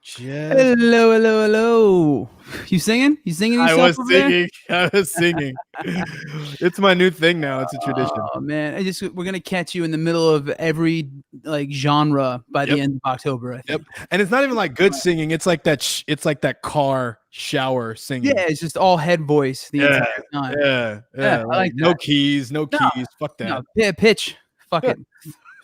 Just Hello, hello, hello. You singing? You singing I yourself was over there? singing. I was singing. It's my new thing now. It's a tradition. Oh man, we're gonna catch you in the middle of every like genre by the Yep. end of October, I Yep. think. And it's not even like good singing. It's like that. It's like that car shower Yeah, singing. it's just all head voice the Yeah. entire time. Yeah. Yeah, Yeah. I Like like no that. keys. No No, keys. Fuck no, that. yeah, pitch. Fuck it.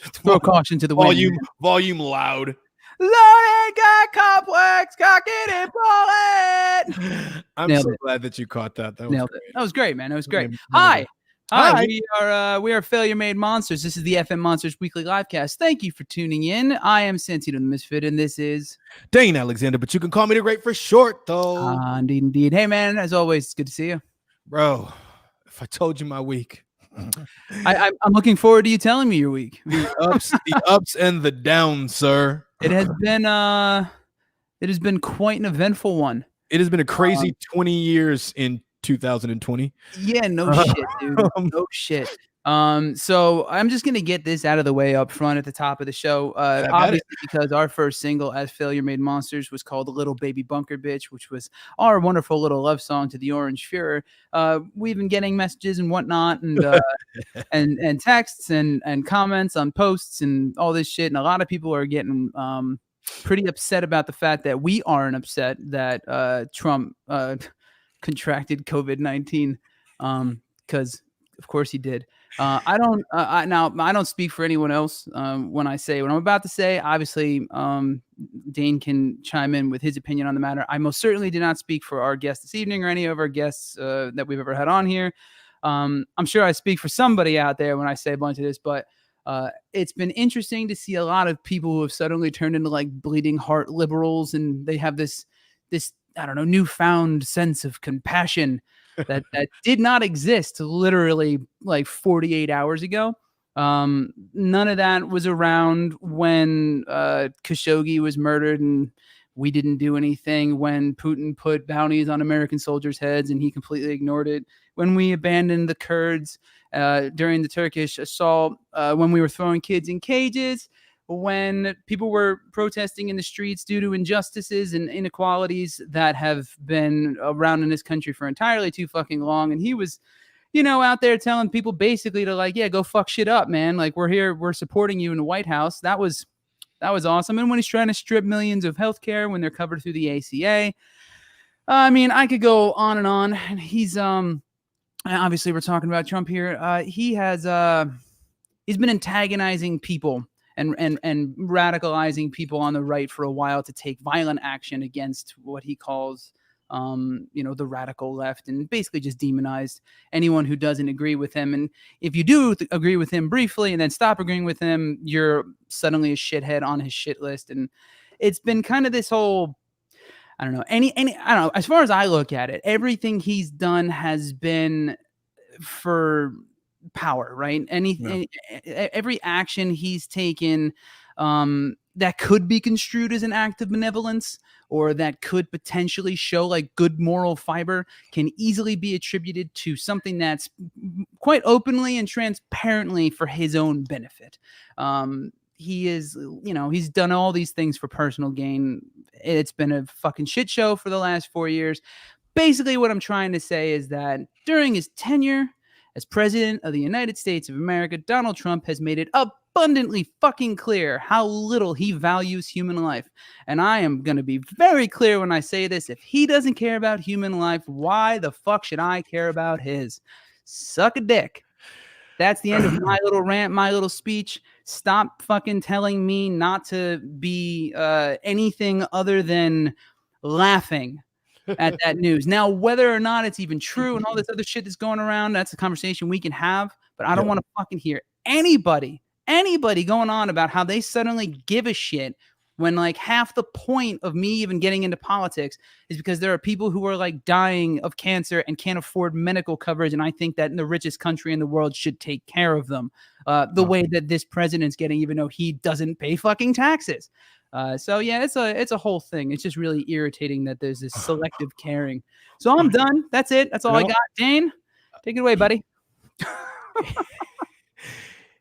Throw caution to the wind. Volume loud. Loaded, got complex, cock it and pull it. I'm Nailed so it. glad that you caught that. That was Nailed it. great. That was great, man. That was great. Okay, Hi. Hi, Hi. we are Failure Made Monsters. This is the FM Monsters Weekly Livecast. Thank you for tuning in. I am Santino the Misfit, and this is Dane Alexander, but you can call me the Great for short, though. indeed. Hey man, as always, it's good to see you. Bro, if I told you my week. I'm looking forward to you telling me your week. The ups and the downs, sir. It has been quite an eventful one. It has been a crazy 20 years in 2020. Yeah, no shit, dude. No shit. So I'm just gonna get this out of the way up front at the top of the show. Obviously, because our first single as Failure Made Monsters was called "Little Baby Bunker Bitch," which was our wonderful little love song to the Orange Fuhrer. We've been getting messages and whatnot, and and texts and comments on posts and all this shit, and a lot of people are getting pretty upset about the fact that we aren't upset that Trump contracted COVID-19 because of course he did. I don't speak for anyone else when I say what I'm about to say. Obviously, Dane can chime in with his opinion on the matter. I most certainly do not speak for our guest this evening or any of our guests that we've ever had on here. I'm sure I speak for somebody out there when I say a bunch of this, but it's been interesting to see a lot of people who have suddenly turned into like bleeding heart liberals, and they have this I don't know, newfound sense of compassion that did not exist literally like 48 hours ago. None of that was around when Khashoggi was murdered and we didn't do anything, when Putin put bounties on American soldiers' heads and he completely ignored it, when we abandoned the Kurds during the Turkish assault, when we were throwing kids in cages, when people were protesting in the streets due to injustices and inequalities that have been around in this country for entirely too fucking long. And he was, out there telling people basically to like, yeah, go fuck shit up, man. Like, we're here, we're supporting you in the White House. That was awesome. And when he's trying to strip millions of healthcare when they're covered through the ACA, I mean, I could go on and on. And he's obviously we're talking about Trump here. He's been antagonizing people and radicalizing people on the right for a while to take violent action against what he calls, the radical left, and basically just demonized anyone who doesn't agree with him. And if you do agree with him briefly and then stop agreeing with him, you're suddenly a shithead on his shit list. And it's been kind of this whole, I don't know, I don't know. As far as I look at it, everything he's done has been for power, right? Every action he's taken that could be construed as an act of benevolence or that could potentially show like good moral fiber can easily be attributed to something that's quite openly and transparently for his own benefit. He is, he's done all these things for personal gain. It's been a fucking shit show for the last 4 years. Basically, what I'm trying to say is that during his tenure as president of the United States of America, Donald Trump has made it abundantly fucking clear how little he values human life. And I am going to be very clear when I say this. If he doesn't care about human life, why the fuck should I care about his? Suck a dick. That's the end of my little rant, my little speech. Stop fucking telling me not to be anything other than laughing at that news. Now, whether or not it's even true and all this other shit that's going around, that's a conversation we can have. But I don't want to fucking hear anybody going on about how they suddenly give a shit when like half the point of me even getting into politics is because there are people who are like dying of cancer and can't afford medical coverage. And I think that in the richest country in the world should take care of them the way that this president's getting, even though he doesn't pay fucking taxes. So yeah, it's a whole thing. It's just really irritating that there's this selective caring. So I'm done. That's it. That's all I got. Dane, take it away, buddy.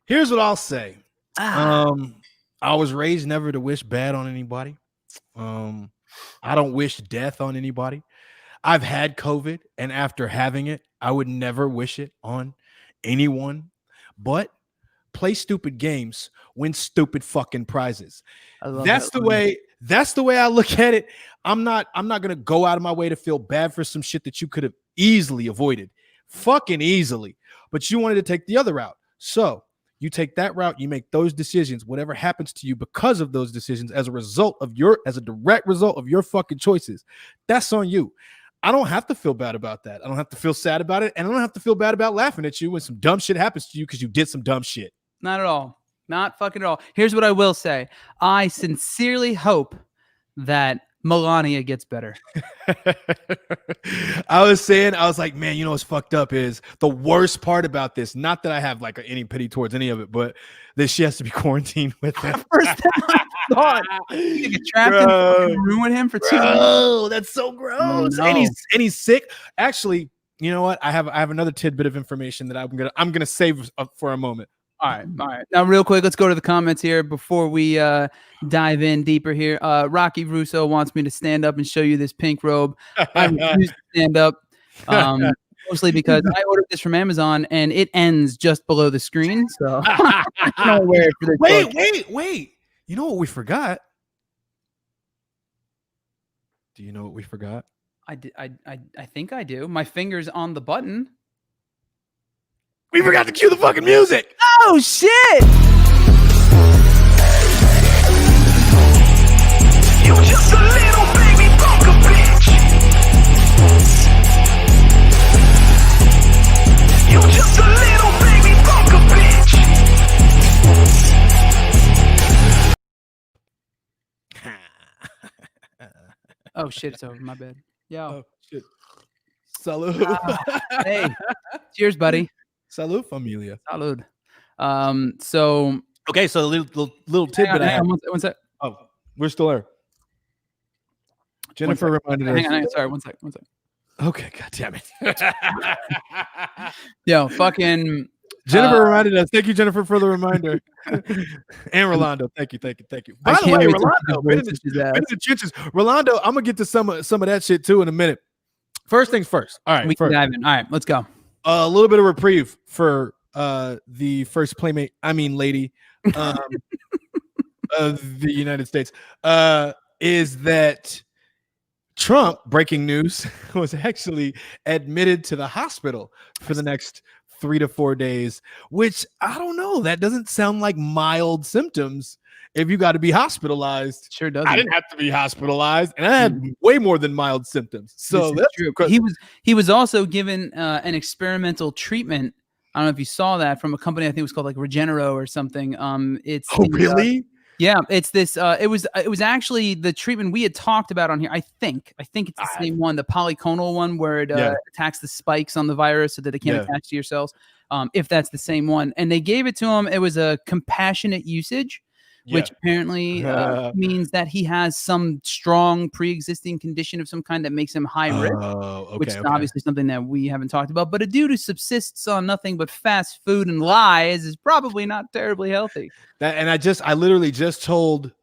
Here's what I'll say. I was raised never to wish bad on anybody. I don't wish death on anybody. I've had COVID, and after having it, I would never wish it on anyone. But play stupid games, win stupid fucking prizes. I love That's that the line. way. That's the way I look at it. I'm not gonna go out of my way to feel bad for some shit that you could have easily avoided, fucking easily. But you wanted to take the other route, so you take that route. You make those decisions. Whatever happens to you because of those decisions, as a direct result of your fucking choices, that's on you. I don't have to feel bad about that. I don't have to feel sad about it, and I don't have to feel bad about laughing at you when some dumb shit happens to you because you did some dumb shit. Not at all. Not fucking at all. Here's what I will say. I sincerely hope that Melania gets better. I was like, man, you know what's fucked up is the worst part about this. Not that I have like any pity towards any of it, but that she has to be quarantined with him. First time I thought you get trapped and fucking ruin him for 2 weeks. Oh, that's so gross. No. And he's sick. Actually, you know what? I have another tidbit of information that I'm gonna save for a moment. All right. Now, real quick, let's go to the comments here before we dive in deeper here. Rocky Russo wants me to stand up and show you this pink robe. I refuse to stand up, mostly because I ordered this from Amazon and it ends just below the screen. So I don't wear it for this. Wait. You know what we forgot? Do you know what we forgot? I think I do. My finger's on the button. We forgot to cue the fucking music. Oh shit! You just a little baby bunker bitch. You just a little baby bunker bitch. Oh shit! It's over. My bad. Yo. Oh shit. Salud. Hey. Cheers, buddy. Salud, familia. Salud. So okay, so the little tidbit. One sec. Oh, we're still there. Jennifer reminded us. Hang on. Sorry, one sec. Okay, god damn it. Yo, fucking Jennifer reminded us. Thank you, Jennifer, for the reminder. And Rolando, thank you. By the way, Rolando, been in the trenches. Rolando, I'm gonna get to some of that shit too in a minute. First things first. All right, we can dive in. All right, let's go. A little bit of reprieve for the first playmate, lady of the United States, is that Trump, breaking news, was actually admitted to the hospital for the next 3 to 4 days, which I don't know. That doesn't sound like mild symptoms. If you got to be hospitalized, sure doesn't. I didn't have to be hospitalized, and I had way more than mild symptoms. So that's true. He was also given an experimental treatment. I don't know if you saw that from a company. I think it was called like Regenero or something. It's really? Yeah, it's this. It was actually the treatment we had talked about on here. I think it's the same one, the polyclonal one, where it attacks the spikes on the virus so that it can't attach to your cells. If that's the same one, and they gave it to him, it was a compassionate usage. Which apparently means that he has some strong pre-existing condition of some kind that makes him high risk, which is obviously something that we haven't talked about. But a dude who subsists on nothing but fast food and lies is probably not terribly healthy. I literally just told,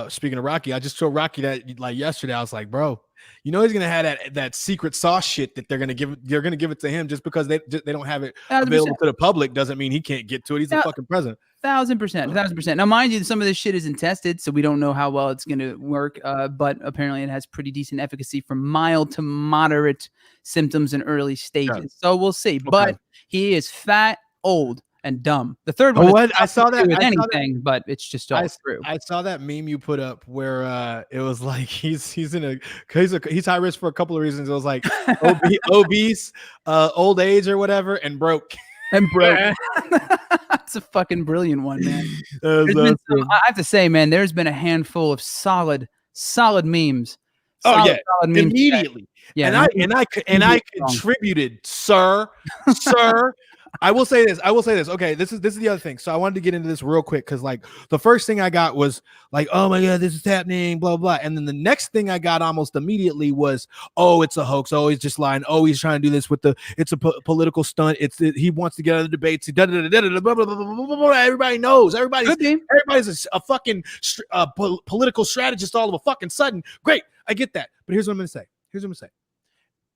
speaking of Rocky, I just told Rocky that like yesterday. I was like, bro, you know he's gonna have that secret sauce shit that they're gonna give it to him just because they don't have it available to the public doesn't mean he can't get to it. He's the fucking president. 1,000%. Now, mind you, some of this shit isn't tested, so we don't know how well it's going to work. But apparently, it has pretty decent efficacy for mild to moderate symptoms in early stages. So we'll see. Okay. But he is fat, old, and dumb. The third one, I saw that with anything, but it's just all true. I saw that meme you put up where it was like he's high risk for a couple of reasons. It was like obese, old age or whatever, and broke. That's a fucking brilliant one, man. I have to say, man, there's been a handful of solid memes. Solid memes immediately. Yeah, and I contributed, sir. I will say this. Okay, this is the other thing. So I wanted to get into this real quick because like the first thing I got was like, oh my god, this is happening, blah blah. And then the next thing I got almost immediately was, oh, it's a hoax. Oh, he's just lying. Oh, he's trying to do this with it's a political stunt. He wants to get out of the debates. He blah, blah, blah, blah, blah, blah, blah. Everybody knows. Everybody's a fucking political strategist all of a fucking sudden. Great, I get that. But here's what I'm gonna say.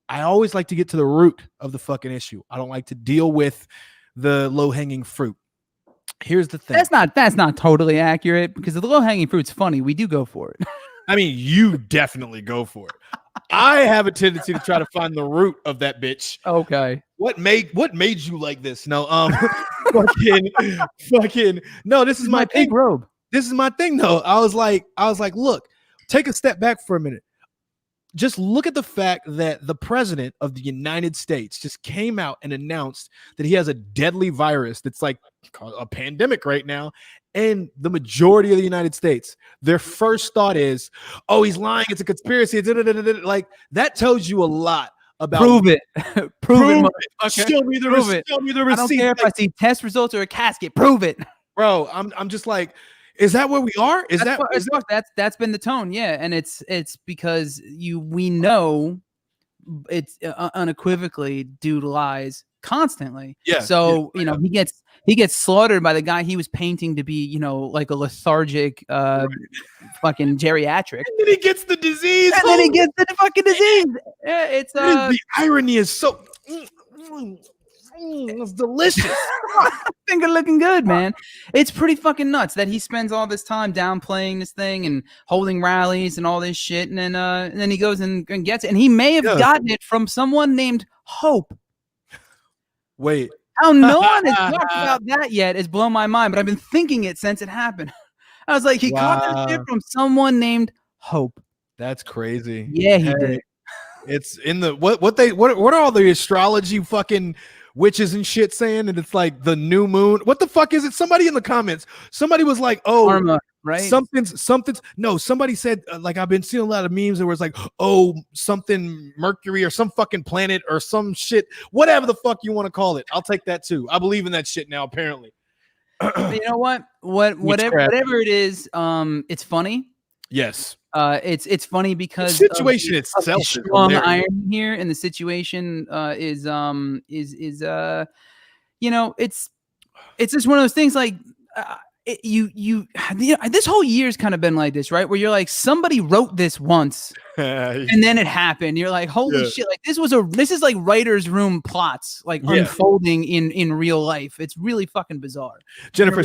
I always like to get to the root of the fucking issue. I don't like to deal with the low-hanging fruit. Here's the thing. That's not totally accurate because the low-hanging fruit's funny. We do go for it. I mean, you definitely go for it. I have a tendency to try to find the root of that bitch. Okay. What made you like this? No, fucking no, this is my thing. Pink robe. This is my thing though. I was like, look, take a step back for a minute. Just look at the fact that the president of the United States just came out and announced that he has a deadly virus that's like a pandemic right now. And the majority of the United States, their first thought is, oh, he's lying. It's a conspiracy. Like that tells you a lot about. Prove it. Prove it. Okay. Show me the receipt. I don't care if I see test results or a casket. Prove it. Bro, I'm just like, is that where we are? That's been the tone, yeah, and it's because we know it's unequivocally dude lies constantly. Yeah. So he gets slaughtered by the guy he was painting to be like a lethargic fucking geriatric. And then he gets the disease. And then he gets the fucking disease. It's the irony is so. It's delicious. Finger looking good, man. It's pretty fucking nuts that he spends all this time downplaying this thing and holding rallies and all this shit, and then he goes and gets it. And he may have gotten it from someone named Hope. Wait. How no one has talked about that yet is blown my mind, but I've been thinking it since it happened. I was like, he caught this shit from someone named Hope. That's crazy. Yeah, he did. It's in the what are all the astrology fucking witches and shit saying? And it's like the new moon. What the fuck is it? Somebody in the comments, somebody was like, oh, Karma, right? Something's no, somebody said like I've been seeing a lot of memes that was like, oh, something Mercury or some fucking planet or some shit, whatever the fuck you want to call it. I'll take that too. I believe in that shit now, apparently. You know what? Whatever it is, it's funny. Yes. It's funny because the situation itself is strong iron here, and the situation is it's just one of those things like this whole year's kind of been like this, right? Where you're like, somebody wrote this once and then it happened. You're like, holy shit, like this is like writer's room plots like unfolding in real life. It's really fucking bizarre. Jennifer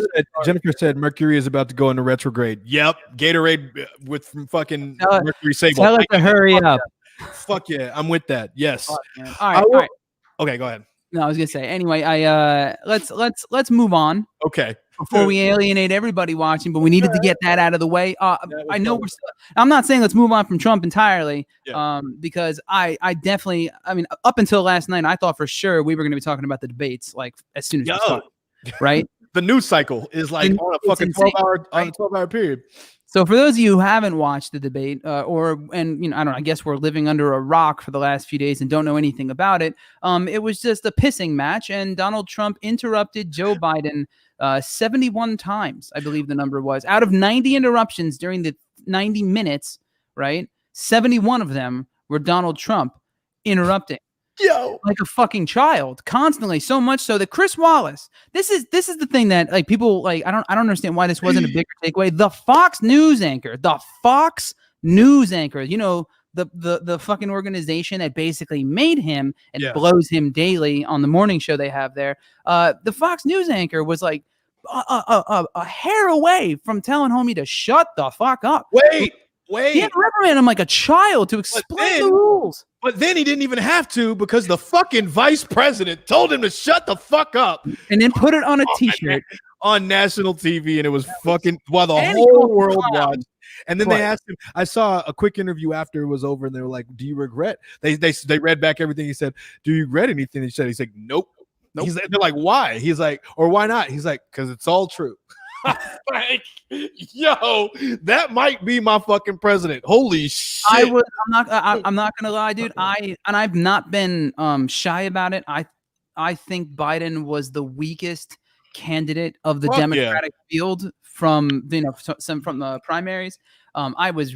said Mercury is about to go into retrograde. Yep. Gatorade with fucking Mercury Sable. Tell her to hurry up. Fuck yeah, I'm with that. Yes. Fuck, all right. Okay, go ahead. No, I was gonna say anyway. Let's move on. Okay. Before we alienate everybody watching, but we needed to get that out of the way. I know I'm not saying let's move on from Trump entirely, because I definitely, I mean, up until last night, I thought for sure we were going to be talking about the debates like as soon as we started, right? The news cycle is like on a fucking 12-hour period. So for those of you who haven't watched the debate, I don't know, I guess we're living under a rock for the last few days and don't know anything about it. It was just a pissing match, and Donald Trump interrupted Joe Biden 71 times, I believe the number was. Out of 90 interruptions during the 90 minutes, right? 71 of them were Donald Trump interrupting. Like a fucking child, constantly, so much so that Chris Wallace, this is the thing that like people like, I don't understand why this wasn't a bigger takeaway. The Fox News anchor, you know, the fucking organization that basically made him and blows him daily on the morning show they have there. The Fox News anchor was like a hair away from telling homie to shut the fuck up. Wait. He had to reprimand him like a child to explain the rules. But then he didn't even have to because the fucking vice president told him to shut the fuck up. And then put it on a t-shirt. On national TV, and it was fucking while the whole world watched. And then they asked him. I saw a quick interview after it was over, and they were like, "Do you regret?" They read back everything he said. "Do you regret anything?" He said. He's like, "Nope." They're like, "Why?" He's like, "Or why not?" He's like, "Because it's all true." Like, yo, that might be my fucking president. Holy shit! I'm not gonna lie, dude. I've not been shy about it. I think Biden was the weakest candidate of the Fuck yeah. Democratic field from from the primaries. I was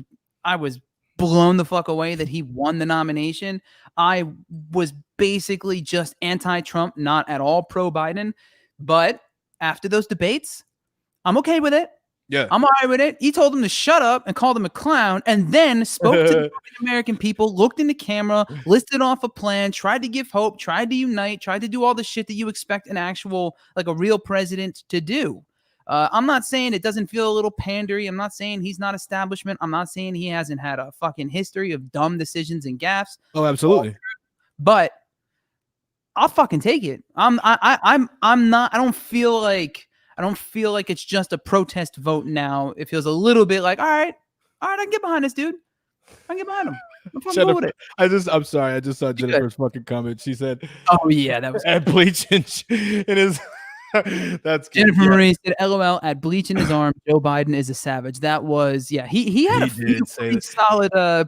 blown the fuck away that he won the nomination. I was basically just anti-Trump, not at all pro-Biden. But after those debates, I'm okay with it. Yeah. I'm all right with it. He told him to shut up and called him a clown, and then spoke to the American people, looked in the camera, listed off a plan, tried to give hope, tried to unite, tried to do all the shit that you expect an actual, like a real president to do. I'm not saying it doesn't feel a little pandery. I'm not saying he's not establishment. I'm not saying he hasn't had a fucking history of dumb decisions and gaffes. Oh, absolutely. But I'll fucking take it. I'm not. I don't feel like it's just a protest vote now. It feels a little bit like, all right, I can get behind this dude. I can get behind him. I'm fucking cool with it. I'm sorry. I just saw Jennifer's fucking comment. She said, "Oh yeah, that was at bleach in his." That's good. Jennifer Marie said, "LOL at bleach in his arm. Joe Biden is a savage." That was he had a few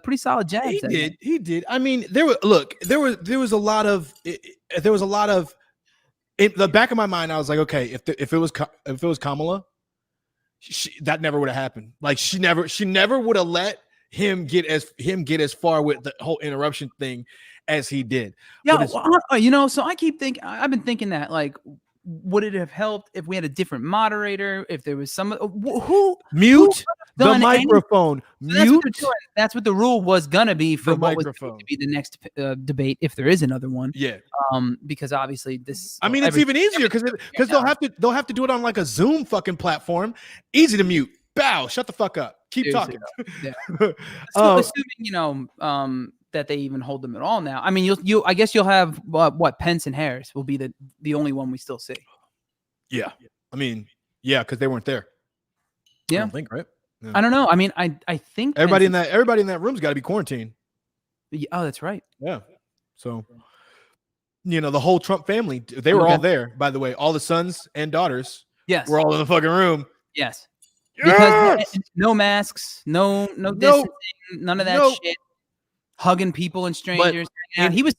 pretty solid jabs. He did. I mean, there was a lot of in the back of my mind. I was like, okay, if it was Kamala, that never would have happened. Like she never would have let him get as far with the whole interruption thing as he did. Yeah, so I've been thinking that, like, would it have helped if we had a different moderator? If there was some who mute the microphone, that's what the rule was gonna be for the what microphone. was to be the next debate, if there is another one. Yeah. Because obviously this. I mean, it's even easier because they'll have to do it on like a Zoom fucking platform. Easy to mute. Bow. Shut the fuck up. Keep talking. Yeah. Assuming that they even hold them at all now. I mean, I guess you'll have what Pence and Harris will be the only one we still see. Yeah. I mean, yeah, because they weren't there. Yeah. I don't think, right? Yeah. I don't know. I mean, I think everybody in that room's got to be quarantined. Oh, that's right. Yeah. So, the whole Trump family, they were all there, by the way. All the sons and daughters. Yes. Were all in the fucking room. Yes. Because no masks, no distancing, none of that shit. Hugging people and strangers. And he was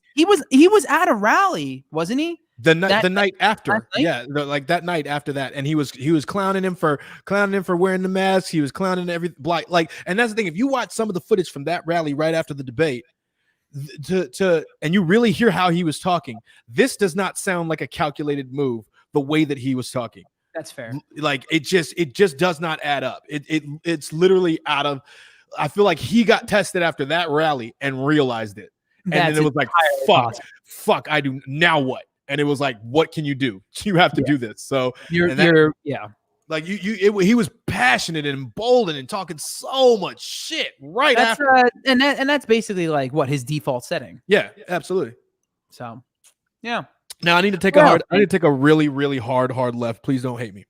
at a rally, wasn't he? The night after, that night after that, and he was clowning him for wearing the mask. He was clowning and that's the thing. If you watch some of the footage from that rally right after the debate, and you really hear how he was talking, this does not sound like a calculated move. The way that he was talking, that's fair. Like it just does not add up. It's literally out of. I feel like he got tested after that rally and realized it. And then it was like, fuck, I do now what? And it was like, what can you do? You have to do this. So like he was passionate and emboldened and talking so much shit after. And that's basically like what his default setting. Yeah, absolutely. So, yeah. Now I need to take a really, really hard left. Please don't hate me.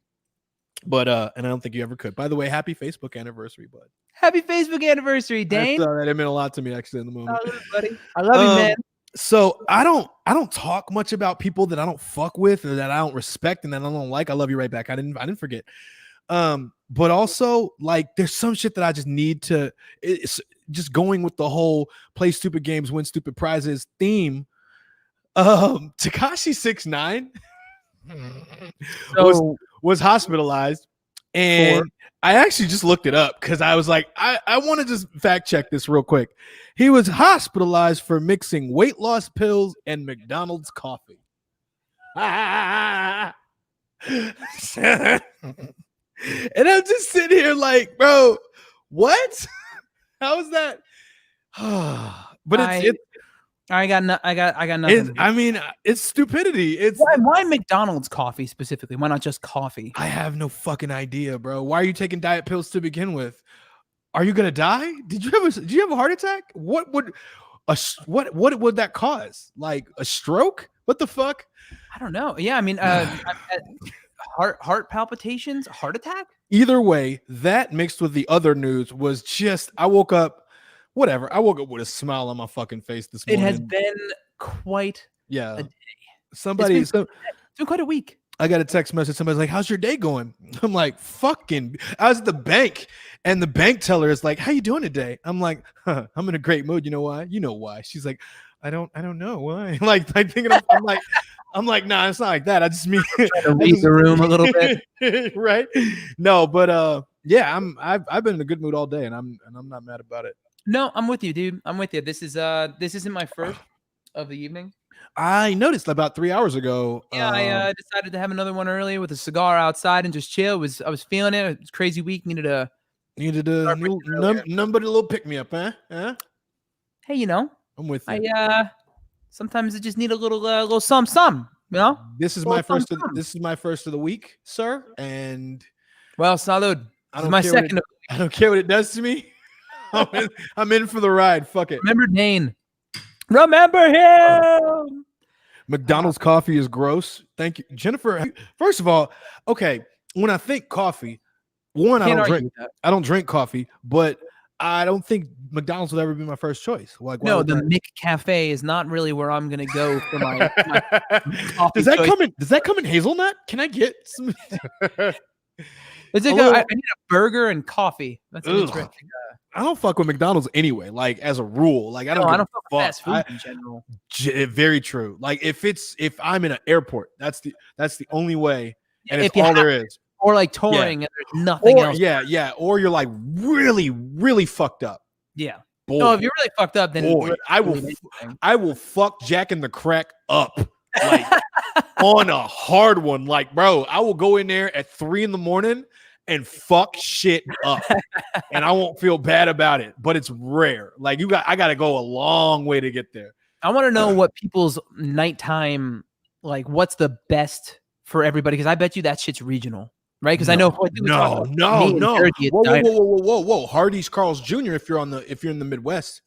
But and I don't think you ever could. By the way, happy Facebook anniversary, bud. Happy Facebook anniversary, Dane. That meant a lot to me actually in the moment. Oh, buddy. I love you, man. So I don't talk much about people that I don't fuck with or that I don't respect and that I don't like. I love you right back. I didn't forget. But also like there's some shit that I just need to. It's just going with the whole play stupid games, win stupid prizes theme. Tekashi 6ix9ine was hospitalized, and I actually just looked it up because I was like, I want to just fact check this real quick. He was hospitalized for mixing weight loss pills and McDonald's coffee. And I'm just sitting here like, bro, what? How is that? But I got nothing. I mean, it's stupidity. It's why McDonald's coffee specifically? Why not just coffee? I have no fucking idea, bro. Why are you taking diet pills to begin with? Are you gonna die? Did you have a heart attack? What would that cause? Like a stroke? What the fuck? I don't know. Yeah, I mean, heart palpitations, heart attack. Either way, that mixed with the other news was just. I woke up. Whatever. I woke up with a smile on my fucking face this morning. It has been quite a day. It's been quite a week. I got a text message. Somebody's like, how's your day going? I'm like, fucking. I was at the bank, and the bank teller is like, how you doing today? I'm like, I'm in a great mood. You know why? You know why. She's like, I don't know why. like thinking, I'm like, I'm like, nah, it's not like that. I just mean to read the room a little bit. right? No, but yeah, I've been in a good mood all day, and I'm not mad about it. No, I'm with you, dude. I'm with you. This isn't my first of the evening. I noticed about 3 hours ago. Yeah, I decided to have another one earlier with a cigar outside and just chill. I was feeling it. It was a crazy week. Needed a number a little pick me up, huh? Hey, you know, I'm with you. Sometimes I just need a little some, you know. This is my first of the week, sir, and Well, salud. This is my second. I don't care what it does to me. I'm in for the ride. Fuck it. Remember Dayne. Remember him. McDonald's coffee is gross. Thank you, Jennifer. First of all, okay, when I think coffee, one, I don't drink coffee, but I don't think McDonald's would ever be my first choice. Like, no, the McCafe is not really where I'm gonna go for my coffee. Does that come in hazelnut? Can I get some? It's like I need a burger and coffie. That's interesting. I don't fuck with McDonald's anyway. Like as a rule, like I don't fuck with fast food in general. Very true. Like if I'm in an airport, that's the only way, and it's all there is. Or like touring, and there's nothing else. Yeah. Or you're like really, really fucked up. Yeah. Boy. No, if you're really fucked up, then I will fuck Jack in the Crack up like on a hard one. Like, bro, I will go in there at 3 a.m. and fuck shit up, and I won't feel bad about it. But it's rare. Like I got to go a long way to get there. I want to know what people's nighttime, like, what's the best for everybody? Because I bet you that shit's regional. Right, because I know. No. Whoa. Hardee's Carl's Jr. If you're in the Midwest,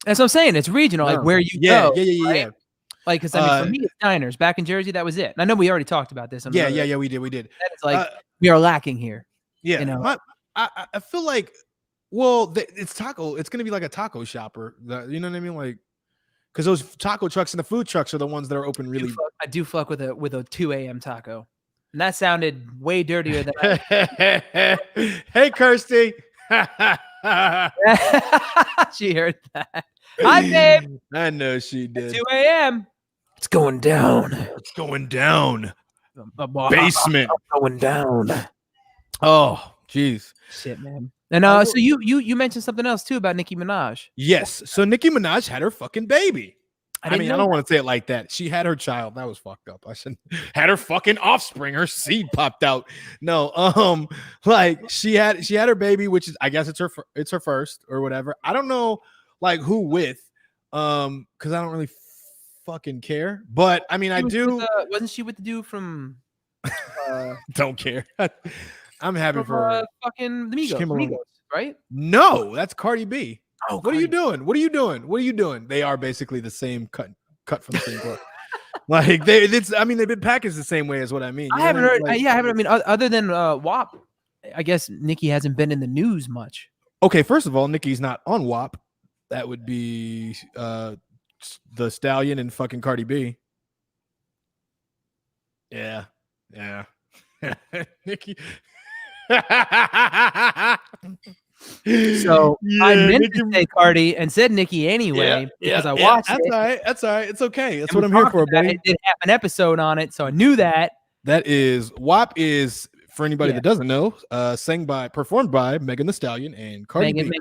that's what I'm saying. It's regional, like where you go. Yeah. Right? Like, because I mean, for me, it's diners. Back in Jersey, that was it. And I know we already talked about this. We did. That is like we are lacking here. Yeah, you know? I feel like, well, it's taco. It's gonna be like a taco shopper. You know what I mean? Like, because those taco trucks and the food trucks are the ones that are open really. I do fuck with a 2 a.m. taco. And that sounded way dirtier than I. Hey, Kirsty. She heard that. Hi, babe. I know she did. 2 a.m. It's going down. It's going down. Basement. Going down. Oh, jeez. Shit, man. And so you mentioned something else too about Nicki Minaj. Yes. So Nicki Minaj had her fucking baby. I mean, I don't want to say it like that. She had her child. That was fucked up. I shouldn't. Had her fucking offspring. Her seed popped out. No, like she had her baby, which is, I guess it's her first or whatever. I don't know, like who with, because I don't really fucking care. But I mean, I do. Wasn't she with the dude from? Don't care. I'm happy for her. Fucking the Migos, right? No, that's Cardi B. Oh, what are you doing? What are you doing? They are basically the same cut from the same cloth. Like they've been packaged the same way as what I mean. I haven't heard. I haven't. I mean, other than WAP, I guess Nicki hasn't been in the news much. Okay, first of all, Nicki's not on WAP. That would be the Stallion and fucking Cardi B. Yeah. Nicki. So I meant to say Cardi and said Nicki anyway because I watched it. That's all right. It's okay. That's what I'm here for, buddy. It did have an episode on it, so I knew that. That is WAP is, for anybody that doesn't know, performed by Megan Thee Stallion and Cardi B.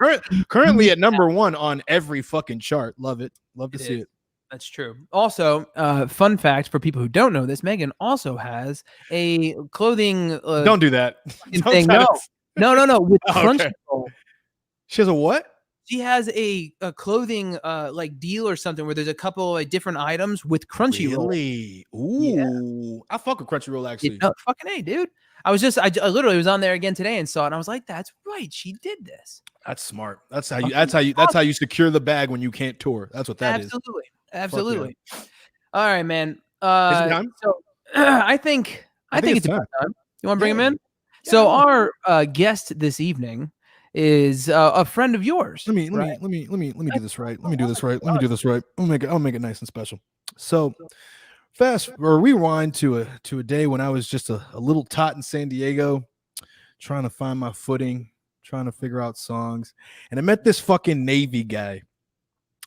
Currently at number 1 on every fucking chart. Love it. Love to see it. That's true. Also, fun fact for people who don't know this, Megan also has a clothing. Don't do that. Thing. No. With Crunchyroll. She has a what? She has a clothing like deal or something where there's a couple of different items with Crunchyroll. Really? Ooh, I fuck with Crunchyroll actually. Fucking A, dude. I literally was on there again today and saw it, and I was like, "That's right, she did this." That's smart. That's how you secure the bag when you can't tour. That's what that is. Absolutely. All right, man. Is it time? So I think it's about time. You want to bring him in? Yeah. So our guest this evening is a friend of yours. Let me do this right. Let me do this right. I'll make it nice and special. So rewind to a day when I was just a little tot in San Diego, trying to find my footing, trying to figure out songs, and I met this fucking Navy guy.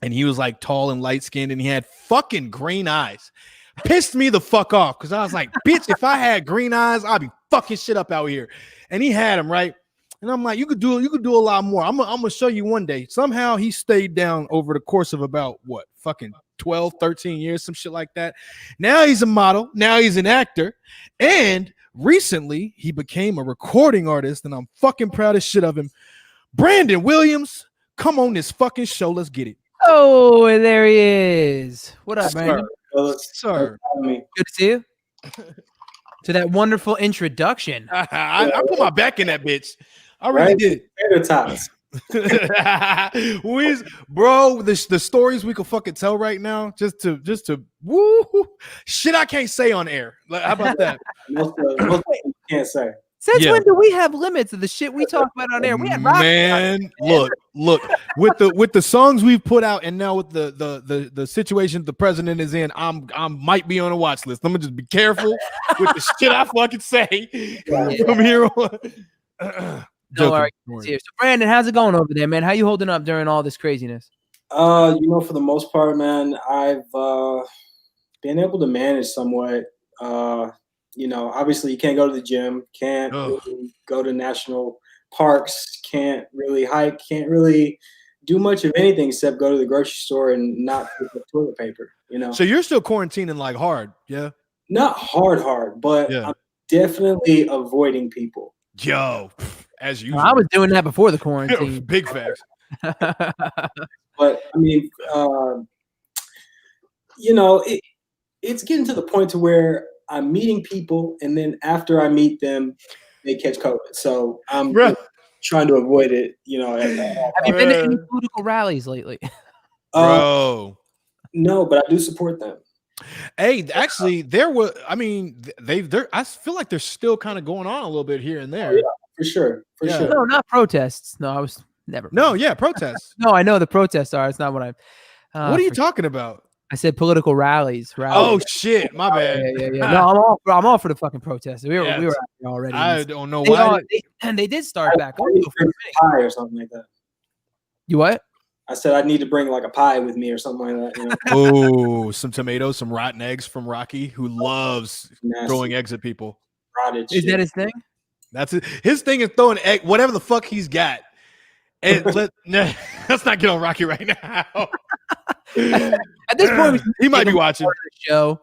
And he was like tall and light skinned, and he had fucking green eyes. pissed me the fuck off because I was like, bitch, if I had green eyes, I'd be fucking shit up out here. And he had them, right? And I'm like, you could do a lot more. I'm gonna show you one day. Somehow he stayed down over the course of about what, fucking 12, 13 years, some shit like that. Now he's a model. Now he's an actor. And recently he became a recording artist, and I'm fucking proud as shit of him. Brandon Williams, come on this fucking show. Let's get it. Oh, there he is. What up, Brandon? Sir. Good to see you. To that wonderful introduction. I put my back in that bitch. I really did. Bro, the stories we could fucking tell right now, just to woo shit I can't say on air. Like, how about that? Most can't say. Since when do we have limits of the shit we talk about on air? We had man, look with the songs we've put out, and now with the situation the president is in, I might be on a watch list. I'm gonna just be careful with the shit I fucking say from here on. Don't worry. So Brandon, how's it going over there, man? How you holding up during all this craziness? For the most part, man, I've been able to manage somewhat. Obviously you can't go to the gym, can't really go to national parks, can't really hike, can't really do much of anything except go to the grocery store and not pick up toilet paper, So you're still quarantining like hard, yeah? Not hard, but I'm definitely avoiding people. Yo, as usual. I was doing that before the quarantine. Big facts. But I mean, it's getting to the point to where I'm meeting people, and then after I meet them, they catch COVID. So I'm trying to avoid it. Have you been to any political rallies lately? Bro, no, but I do support them. Hey, actually, there were. I mean, I feel like they're still kind of going on a little bit here and there. Oh, yeah, for sure. No, not protests. No, I was never. No, yeah, protests. No, I know the protests are. It's not what I. What are you talking about? I said political rallies. Oh shit, my bad. Yeah. No, I'm all for the fucking protests. We were out there already. I don't know why. They did start back. Pie or something like that. You what? I said I need to bring like a pie with me or something like that. Oh, some tomatoes, some rotten eggs from Rocky, who loves throwing eggs at people. Is that his thing? That's it. His thing is throwing egg, whatever the fuck he's got. And let's not get on Rocky right now. At this point, he might be watching the show.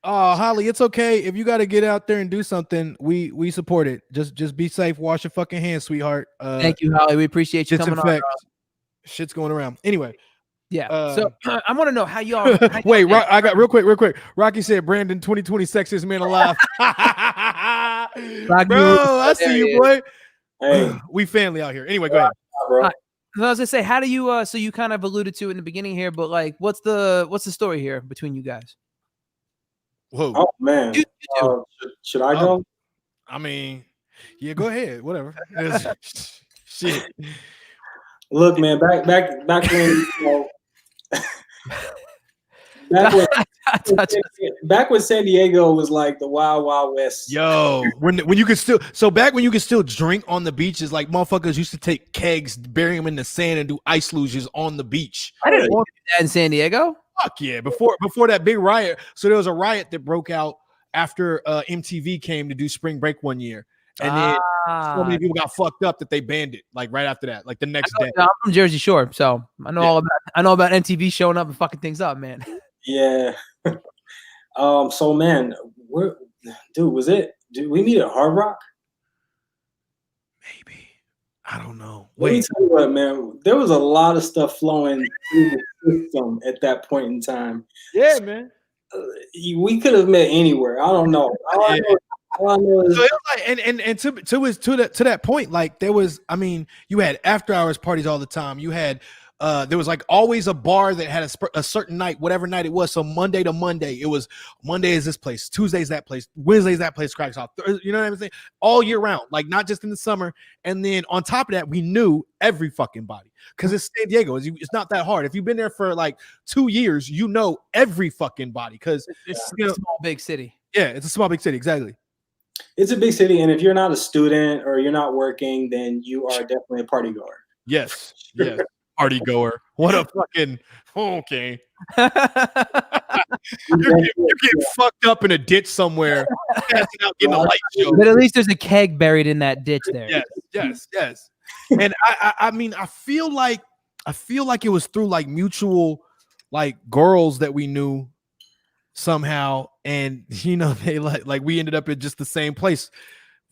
Oh, Holly, it's okay if you got to get out there and do something. We support it. Just be safe. Wash your fucking hands, sweetheart. Thank you, Holly. We appreciate you coming on. Shit's going around. Anyway, yeah. So I want to know how y'all. Wait, I got real quick. Rocky said, "Brandon, 2020 sexiest man alive." Bro, I see you, boy. Hey. We family out here. Anyway, go ahead. I was gonna say, how do you? So you kind of alluded to it in the beginning here, but like, what's the story here between you guys? Whoa. Oh man, should I go? I mean, yeah, go ahead. Whatever. Shit. Look, man, back when back when San Diego was like the wild, wild west. Yo, when you could still drink on the beaches, like motherfuckers used to take kegs, bury them in the sand, and do ice luges on the beach. I didn't want that in San Diego. Fuck yeah! Before that big riot, so there was a riot that broke out after MTV came to do Spring Break one year, and then so many people got fucked up that they banned it. Like right after that, like the next day. I'm from Jersey Shore, so I know all about MTV showing up and fucking things up, man. Yeah. So man, did we meet at Hard Rock? Maybe. I don't know. Let me tell you what, man. There was a lot of stuff flowing through the system at that point in time. Yeah, man. We could have met anywhere. I don't know. All I know is, so it was like, and to that point, like there was, I mean, you had after hours parties all the time. You had there was like always a bar that had a certain night, whatever night it was. So Monday to Monday, it was Monday is this place, Tuesday's that place, Wednesday's that place cracks off. You know what I'm saying? All year round, like not just in the summer. And then on top of that, we knew every fucking body because it's San Diego. It's not that hard. If you've been there for like 2 years, you know every fucking body because it's a small big city. Yeah, it's a small big city. Exactly. It's a big city, and if you're not a student or you're not working, then you are definitely a party goer. Yes. Yes. party goer. What a fucking okay. You're getting fucked up in a ditch somewhere, passing out, getting a light show. But at least there's a keg buried in that ditch there. Yes. And I mean, I feel like it was through like mutual like girls that we knew somehow, and you know, they like we ended up in just the same place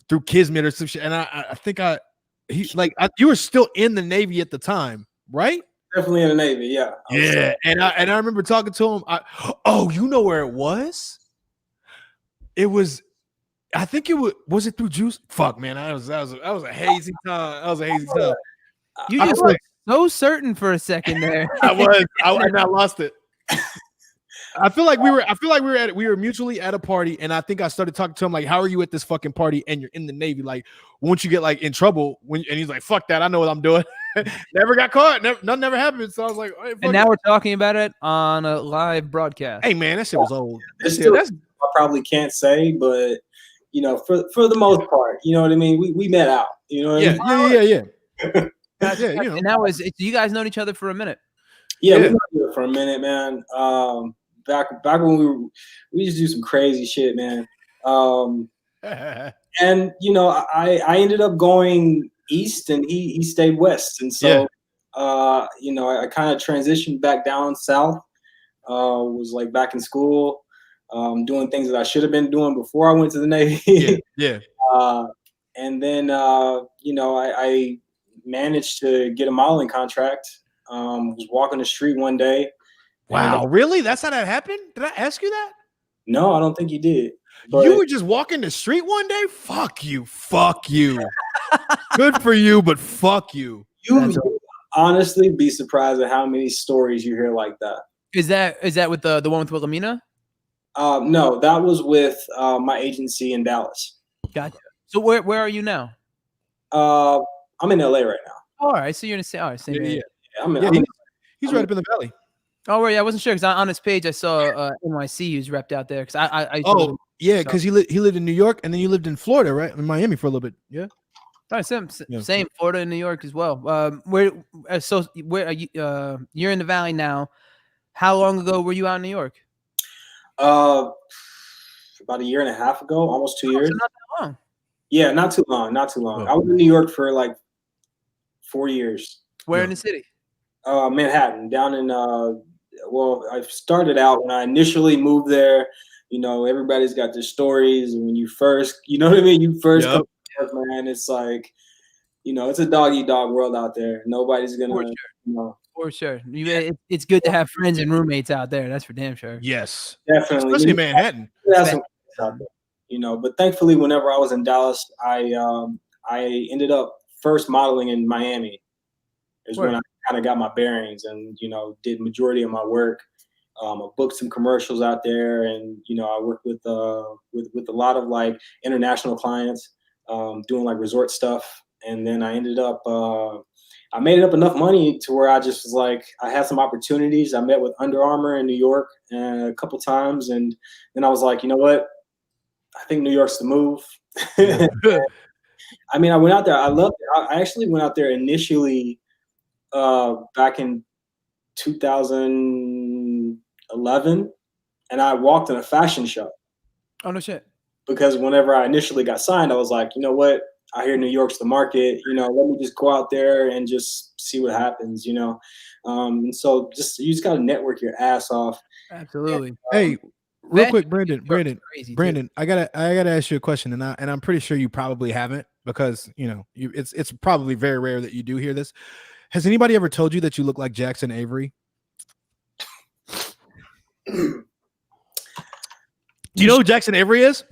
through Kismet or some shit. And I think you were still in the Navy at the time, right? Definitely in the Navy, yeah. Yeah, and I remember talking to him. You know where it was? It was, I think it was it through Juice? Fuck, man, that was a hazy time. That was a hazy time. You just looked so certain for a second there. I lost it. I feel like we were mutually at a party, and I think I started talking to him like, "How are you at this fucking party? And you're in the Navy. Like, won't you get like in trouble?" And he's like, "Fuck that! I know what I'm doing." Never got caught. Nothing never happened. So I was like, hey, and now we're talking about it on a live broadcast. Hey man, that shit was old. I probably can't say, but you know, for the most part, you know what I mean. We met out. You know what I mean? Yeah. Yeah, you know. And that was you guys known each other for a minute. Yeah, we known each other for a minute, man. Back when we used to do some crazy shit, man. And you know, I ended up going east, and he stayed west, and so you know, I kind of transitioned back down south. Was like back in school, doing things that I should have been doing before I went to the Navy. And then you know, I managed to get a modeling contract. Was walking the street one day. Wow, really? That's how that happened? Did I ask you that? No, I don't think you did. But you were just walking the street one day? Fuck you. Good for you, but fuck you. You honestly be surprised at how many stories you hear like that. Is that with the one with Wilhelmina? No, that was with my agency in Dallas. Gotcha. So where are you now? I'm in LA right now. All right, so you're in the same area. He's right up in the valley. Oh, right. Yeah, I wasn't sure because on his page I saw NYC who's repped out there. Because because he lived in New York, and then you lived in Florida, right? In Miami for a little bit. Yeah. All right, same Florida and New York as well. Where are you? You're in the valley now. How long ago were you out in New York? About a year and a half ago, almost 2 years. So not that long. Yeah, not too long. I was in New York for like 4 years. Where in the city? Manhattan, down in I started out when I initially moved there. You know, everybody's got their stories, and when you first, you know what I mean, you first come to work, man, it's like, you know, it's a dog-eat-dog world out there. Nobody's gonna, you know. For sure. It's good to have friends and roommates out there. That's for damn sure. Yes, definitely, especially in Manhattan. That's out there, you know. But thankfully, whenever I was in Dallas, I ended up first modeling in Miami. Is when I kind of got my bearings, and you know, did majority of my work. I booked some commercials out there, and you know, I worked with a lot of like international clients, doing like resort stuff. And then I ended up, I made up enough money to where I just was like, I had some opportunities. I met with Under Armour in New York a couple times, and then I was like, you know what? I think New York's the move. I mean, I went out there. I loved it. I actually went out there initially back in 2011, and I walked in a fashion show. Oh, no shit. Because whenever I initially got signed, I was like, you know what? I hear New York's the market. You know, let me just go out there and just see what happens, you know? And so you just got to network your ass off. Absolutely. Hey, real quick, Brandon, I gotta ask you a question, and I'm pretty sure you probably haven't, because you know it's probably very rare that you do hear this. Has anybody ever told you that you look like Jackson Avery? Do you know who Jackson Avery is?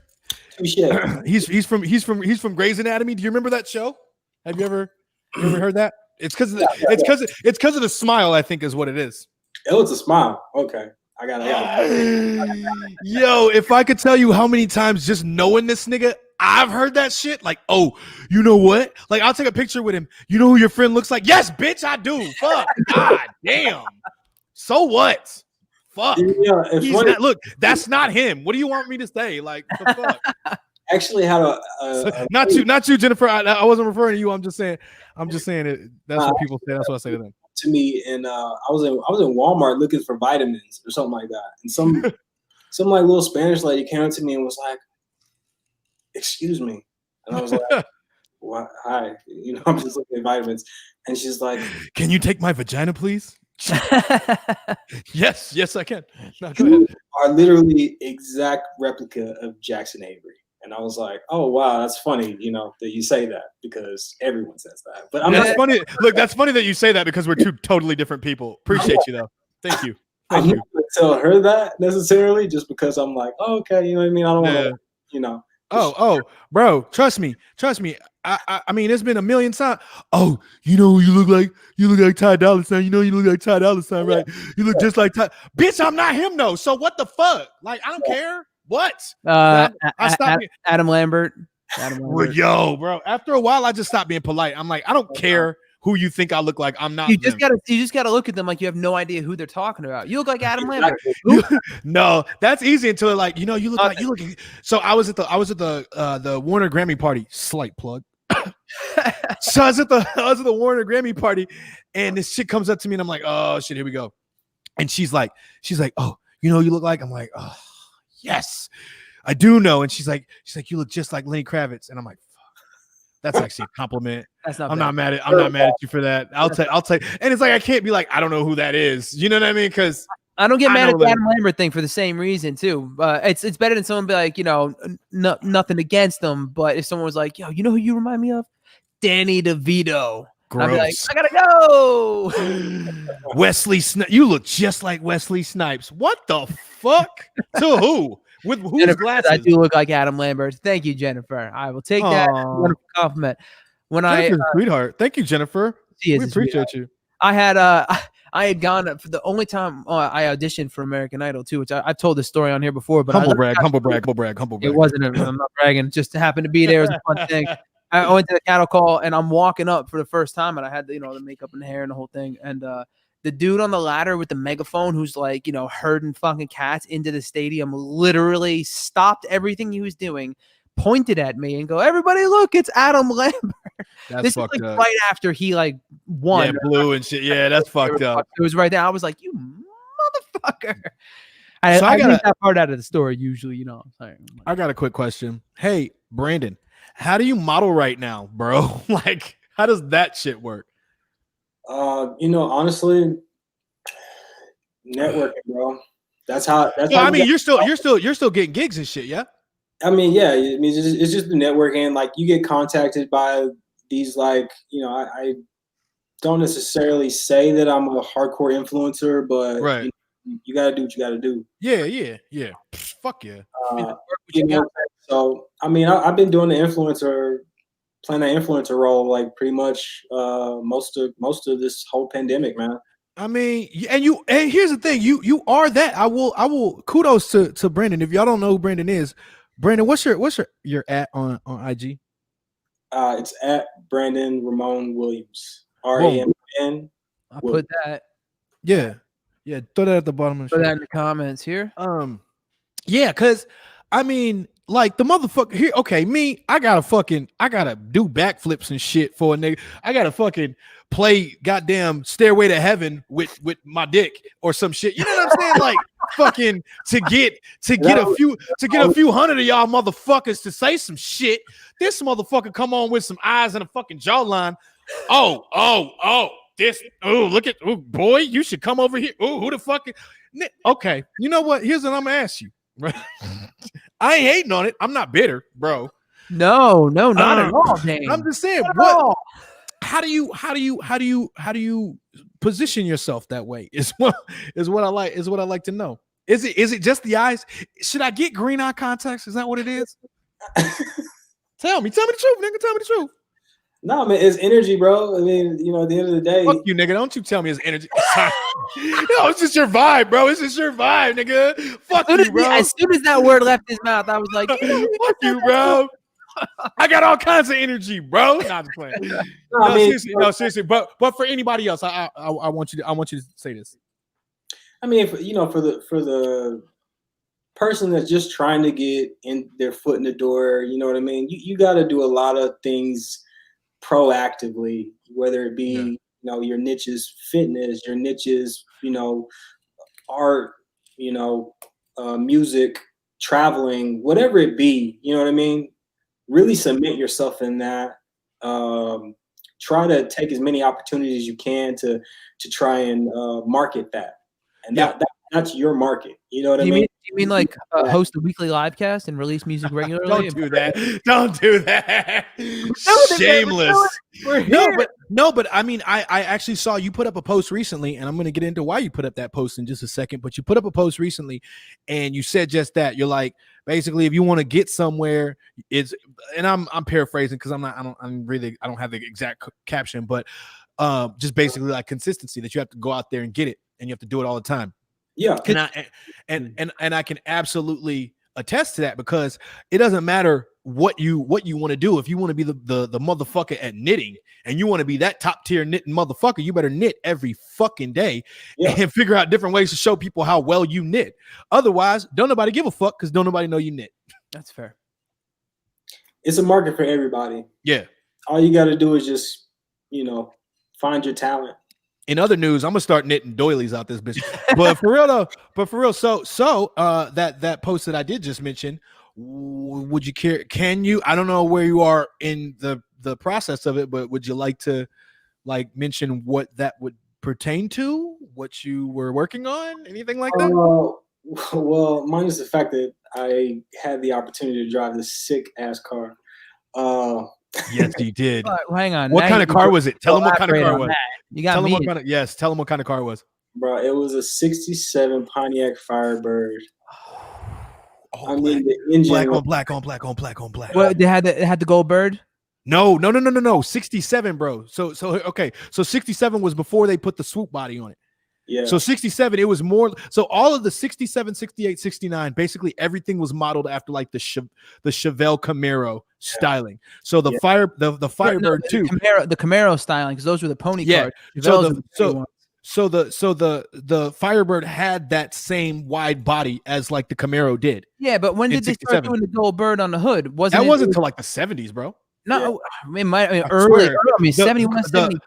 He's from Grey's Anatomy. Do you remember that show? Have you ever heard that? It's because of the smile, I think, is what it is. Oh, it's a smile. Okay. I got it. Yo, if I could tell you how many times just knowing this nigga, I've heard that shit. Like, oh, you know what? Like, I'll take a picture with him. You know who your friend looks like? Yes, bitch, I do. Fuck. God damn. So what? Fuck. Yeah, look, that's not him. What do you want me to say? Like, the fuck? Actually had not you, Jennifer. I wasn't referring to you. I'm just saying it. That's what people say. That's what I say to them. to me, and I was in Walmart looking for vitamins or something like that, and some like little Spanish lady came up to me and was like, "Excuse me," and I was like, "What? Hi, I'm just looking at vitamins," and she's like, "Can you take my vagina, please?" Yes, I can. No, go "You ahead. are literally exact replica of Jackson Avery." And I was like, "Oh wow, that's funny, that you say that because everyone says that." But That's funny. Look, that's funny that you say that because we're two totally different people. Appreciate you though. Thank you. I'm not gonna tell her that necessarily, just because I'm like, oh, okay, you know what I mean? I don't want to, Oh, bro, trust me. I mean, it's been a million times. Oh, who you look like? You look like Ty Dolla $ign. You look like Ty Dolla $ign, right? You look just like Ty. Bitch, I'm not him though. So what the fuck? Like, I don't care. What? I stopped. Adam Lambert. Well, yo, bro. After a while, I just stopped being polite. I'm like, I don't care who you think I look like. I'm not. You just gotta look at them like you have no idea who they're talking about. You look like Adam Lambert. No, that's easy until like you look like you look. So I was at the Warner Grammy party. Slight plug. So I was at the Warner Grammy party, and this chick comes up to me, and I'm like, oh shit, here we go. And she's like, oh, you look like. I'm like, oh yes, I do know. And she's like, you look just like Lenny Kravitz, and I'm like, that's actually a compliment. That's not. I'm not mad at you for that. I'll take. And it's like I can't be like I don't know who that is. You know what I mean? Because I don't get mad at the Adam Lambert thing for the same reason too. It's better than someone be like, nothing against them, but if someone was like, yo, you know who you remind me of? Danny DeVito. I'd be like, I gotta go. Wesley Snipes. You look just like Wesley Snipes. What the fuck? To who? With whose Jennifer, glasses? I do look like Adam Lambert. Thank you, Jennifer. I will take that wonderful compliment. Sweetheart. Thank you, Jennifer. We appreciate you. I had gone for the only time I auditioned for American Idol too, which I've told this story on here before. But humble brag. It wasn't. I'm not bragging. Just happened to be there. It was a fun thing. I went to the cattle call, and I'm walking up for the first time, and I had the makeup and the hair and the whole thing, and the dude on the ladder with the megaphone who's like, herding fucking cats into the stadium literally stopped everything he was doing, pointed at me and go, everybody look, it's Adam Lambert. This fucked up. Right after he won. Yeah, blue and shit. Yeah, that's fucked up. It was right there. I was like, you motherfucker. I leave that part out of the story usually, I got a quick question. Hey, Brandon, how do you model right now, bro? Like, how does that shit work? Honestly, networking, bro. That's how. I mean, you're still getting gigs and shit, yeah. I mean, yeah. I mean, it's just the networking. Like, you get contacted by these, I don't necessarily say that I'm a hardcore influencer, but right. You gotta do what you gotta do. Yeah. Fuck yeah. So I mean, I've been doing playing the influencer role like pretty much most of this whole pandemic, man. I mean, and here's the thing, you are that. I will kudos to Brandon. If y'all don't know who Brandon is, Brandon, what's your at on IG? It's at Brandon Ramon Williams. RAMN. I'll put that. Yeah. Throw that at the bottom of the show. Put that in the comments here. Yeah, because I mean, like the motherfucker here. Okay, me, I gotta do backflips and shit for a nigga. I gotta fucking play goddamn Stairway to Heaven with my dick or some shit. You know what I'm saying? Like fucking to get a few hundred of y'all motherfuckers to say some shit. This motherfucker come on with some eyes and a fucking jawline. Look at boy, you should come over here. Oh, who the fuck? Okay, you know what? Here's what I'm gonna ask you. Right? I ain't hating on it. I'm not bitter, bro. No, not at all. Dang. I'm just saying, how do you position yourself that way? Is what I like to know. Is it just the eyes? Should I get green eye contacts? Is that what it is? Tell me the truth, nigga. Tell me the truth. No, man, it's energy, bro. I mean, at the end of the day, fuck you, nigga. Don't you tell me it's energy. It's just your vibe, bro. It's just your vibe, nigga. Fuck you, bro. As soon as that word left his mouth, I was like, fuck you, bro. I got all kinds of energy, bro. Not just playing. Seriously. But for anybody else, I want you to say this. I mean, for the person that's just trying to get in their foot in the door, you know what I mean? You got to do a lot of things proactively, whether it be you know, your niche is fitness, your niche is, you know, art, you know, music, traveling, whatever it be, you know what I mean? Really submit yourself in that. Try to take as many opportunities as you can to try and market that. And that's your market. You know what I mean? Do you mean like host a weekly live cast and release music regularly? Don't do that. Don't do that. Shameless. We're here. No, but I mean, I actually saw you put up a post recently, and I'm going to get into why you put up that post in just a second. But you put up a post recently, and you said just that. You're like, basically, if you want to get somewhere, and I'm paraphrasing because I don't have the exact caption, but just basically like consistency, that you have to go out there and get it, and you have to do it all the time. Yeah. And I can absolutely attest to that, because it doesn't matter what you want to do. If you want to be the motherfucker at knitting, and you want to be that top tier knitting motherfucker, you better knit every fucking day and figure out different ways to show people how well you knit. Otherwise, don't nobody give a fuck, because don't nobody know you knit. That's fair. It's a market for everybody. Yeah. All you got to do is just, you know, find your talent. In other news, I'm gonna start knitting doilies out this bitch. But for real though, so that post that I did just mention, would you care? Can you? I don't know where you are in the process of it, but would you like to mention what that would pertain to? What you were working on? Anything like that? Well, minus the fact that I had the opportunity to drive this sick ass car. Yes, you did. Hang on. What kind of car was it? Tell them what kind of car it was. You got tell me. Tell them what kind of car it was. Bro, it was a 67 Pontiac Firebird. I mean, the engine black on black. What, they had the gold bird? No. 67, bro. So okay. So 67 was before they put the swoop body on it. Yeah. So 67, it was more. So all of the 67, 68, 69, basically everything was modeled after like the Chevelle Camaro styling. So the Firebird too. The Camaro styling, because those were the pony cars. So the Firebird had that same wide body as like the Camaro did. Yeah, but when did they start doing the gold bird on the hood? Wasn't until like the 70s, bro. No, early. I mean, 71, 72.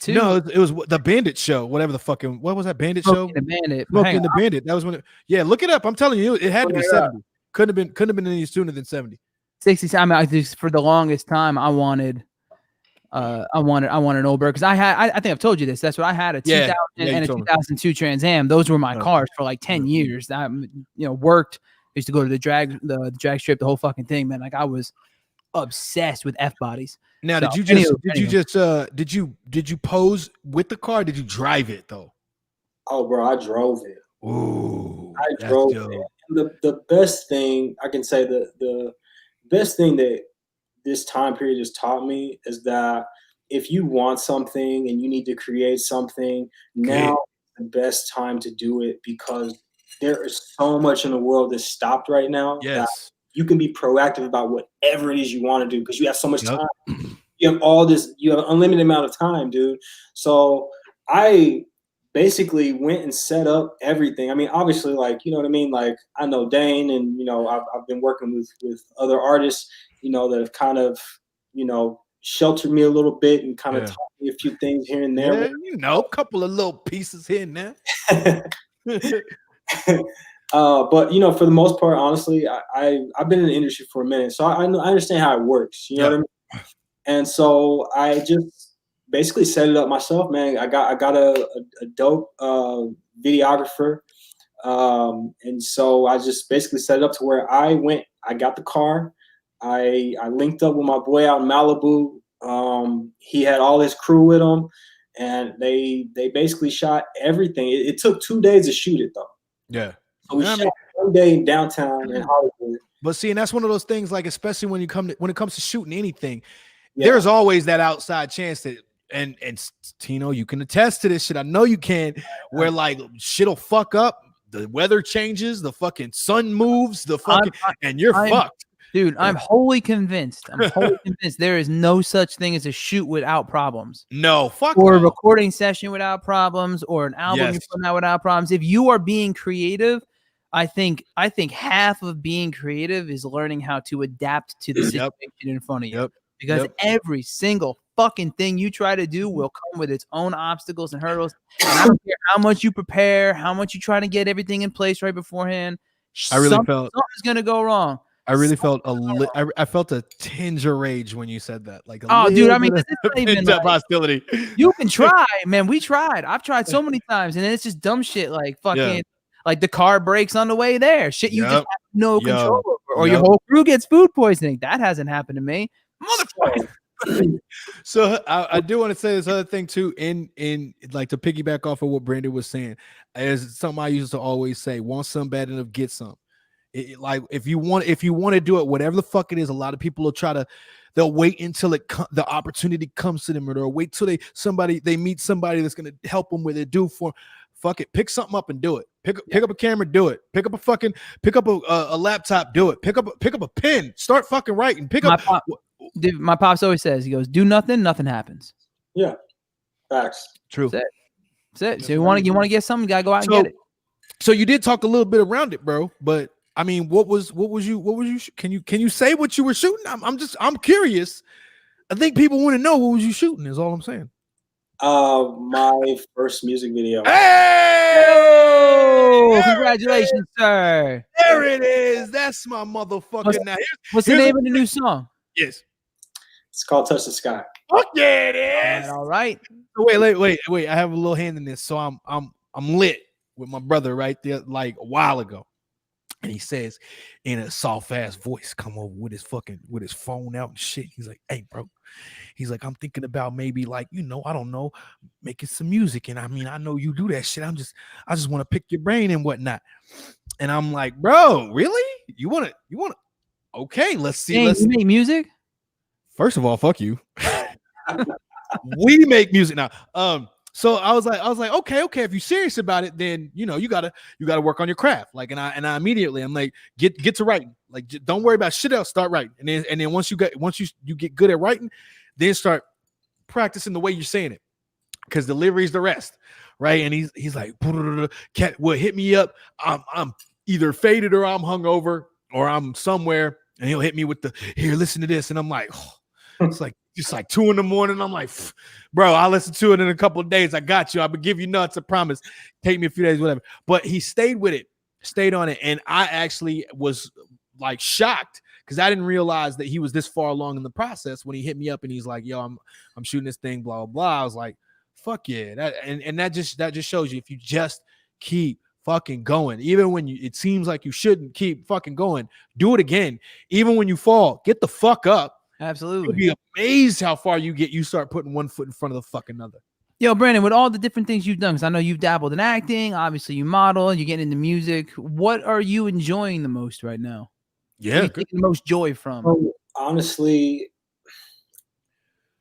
No, it was the Bandit show, whatever the fucking, what was that Bandit show? The Bandit. Smoking the Bandit. That was when look it up. I'm telling you, it had to be 70. Couldn't have been any sooner than 70. 60. I mean, for the longest time, I wanted an old bird, because I think I've told you this. That's what I had, a 2000 and a 2002 Trans Am. Those were my cars for like 10 years. I worked. I used to go to the drag strip, the whole fucking thing, man. Like, I was obsessed with F bodies. Now, did you pose with the car? Did you drive it though? Oh, bro, I drove it. Ooh, I drove it. The best thing I can say, the best thing that this time period has taught me is that if you want something and you need to create something, now is the best time to do it, because there is so much in the world that's stopped right now. Yes. You can be proactive about whatever it is you want to do, because you have so much time. You have you have an unlimited amount of time, dude. So I basically went and set up everything. I mean, obviously, like, you know what I mean? Like, I know Dane, and, you know, I've been working with other artists, you know, that have kind of, you know, sheltered me a little bit and kind of taught me a few things here and there. Yeah, you know, a couple of little pieces here and there. But, you know, for the most part, honestly, I've been in the industry for a minute, so I understand how it works. You know what I mean? And so I just basically set it up myself, man. I got a dope videographer, and so I just basically set it up to where I got the car. I linked up with my boy out in Malibu. He had all his crew with him, and they basically shot everything. It took 2 days to shoot it, though. Yeah. So we shot 1 day downtown in Hollywood. But see, and that's one of those things, like, especially when it comes to shooting anything, there's always that outside chance that, and Tino, you can attest to this shit. I know you can, where like shit'll fuck up, the weather changes, the fucking sun moves, and you're fucked. Dude, I'm wholly convinced. There is no such thing as a shoot without problems. No, fuck. Or a recording session without problems, or an album you're putting out without problems. If you are being creative, I think half of being creative is learning how to adapt to the situation in front of you. Because every single fucking thing you try to do will come with its own obstacles and hurdles. And I don't care how much you prepare, how much you try to get everything in place right beforehand. I really felt something's gonna go wrong. I really felt I felt a tinge of rage when you said that. Like, dude, I mean, it's not even like, hostility. You can try, man. We tried. I've tried so many times, and it's just dumb shit like fucking like the car breaks on the way there. Shit, you just have no control over, or your whole crew gets food poisoning. That hasn't happened to me, motherfucker. So I do want to say this other thing too. In like to piggyback off of what Brandon was saying, is something I used to always say: want some bad enough, get some. Like if you want to do it, whatever the fuck it is, a lot of people will they'll wait until the opportunity comes to them, or they'll wait till they meet somebody that's gonna help them with it. Fuck it, pick something up and do it. Pick up a camera, do it. Pick up a laptop, do it. Pick up a pen, start fucking writing. My pops always says, he goes, do nothing happens. Yeah, facts. True. That's it. So you want to get something, you gotta go out and get it. So you did talk a little bit around it, bro, but I mean, what was you? Can you say what you were shooting? I'm curious. I think people want to know what was you shooting. Is all I'm saying. My first music video. Hey! Oh, congratulations, sir. There it is. That's my motherfucking. What's the name of the new song? Yes, it's called "Touch the Sky." Fuck yeah, it is. All right. Wait. I have a little hand in this, so I'm lit with my brother right there, like a while ago. And he says in a soft ass voice, come over with his phone out and shit. He's like, hey, bro. He's like, I'm thinking about maybe like, I don't know, making some music. And I mean, I know you do that shit. I just want to pick your brain and whatnot. And I'm like, bro, really? You want to? Okay, let's see. You make music? First of all, fuck you. We make music now. So I was like, okay. If you're serious about it, then you gotta work on your craft. Like, and I immediately I'm like, get to writing. Like, don't worry about shit else. Start writing, and then once you get good at writing, then start practicing the way you're saying it, because delivery is the rest, right? And he's like, hit me up. I'm either faded or I'm hungover or I'm somewhere, and he'll hit me with here, listen to this, and I'm like, it's like. Just like 2 a.m. I'm like, bro, I'll listen to it in a couple of days. I got you. I'll give you nuts. I promise. Take me a few days, whatever. But he stayed on it. And I actually was like shocked because I didn't realize that he was this far along in the process when he hit me up and he's like, yo, I'm shooting this thing, blah, blah, blah. I was like, fuck yeah. That just shows you if you just keep fucking going, even when it seems like you shouldn't keep fucking going, do it again. Even when you fall, get the fuck up. Absolutely. You'll be amazed how far you get. You start putting one foot in front of the fucking other. Yo, Brandon, with all the different things you've done, because I know you've dabbled in acting, obviously you model, you're getting into music. What are you enjoying the most right now? Yeah, taking the most joy from? Honestly,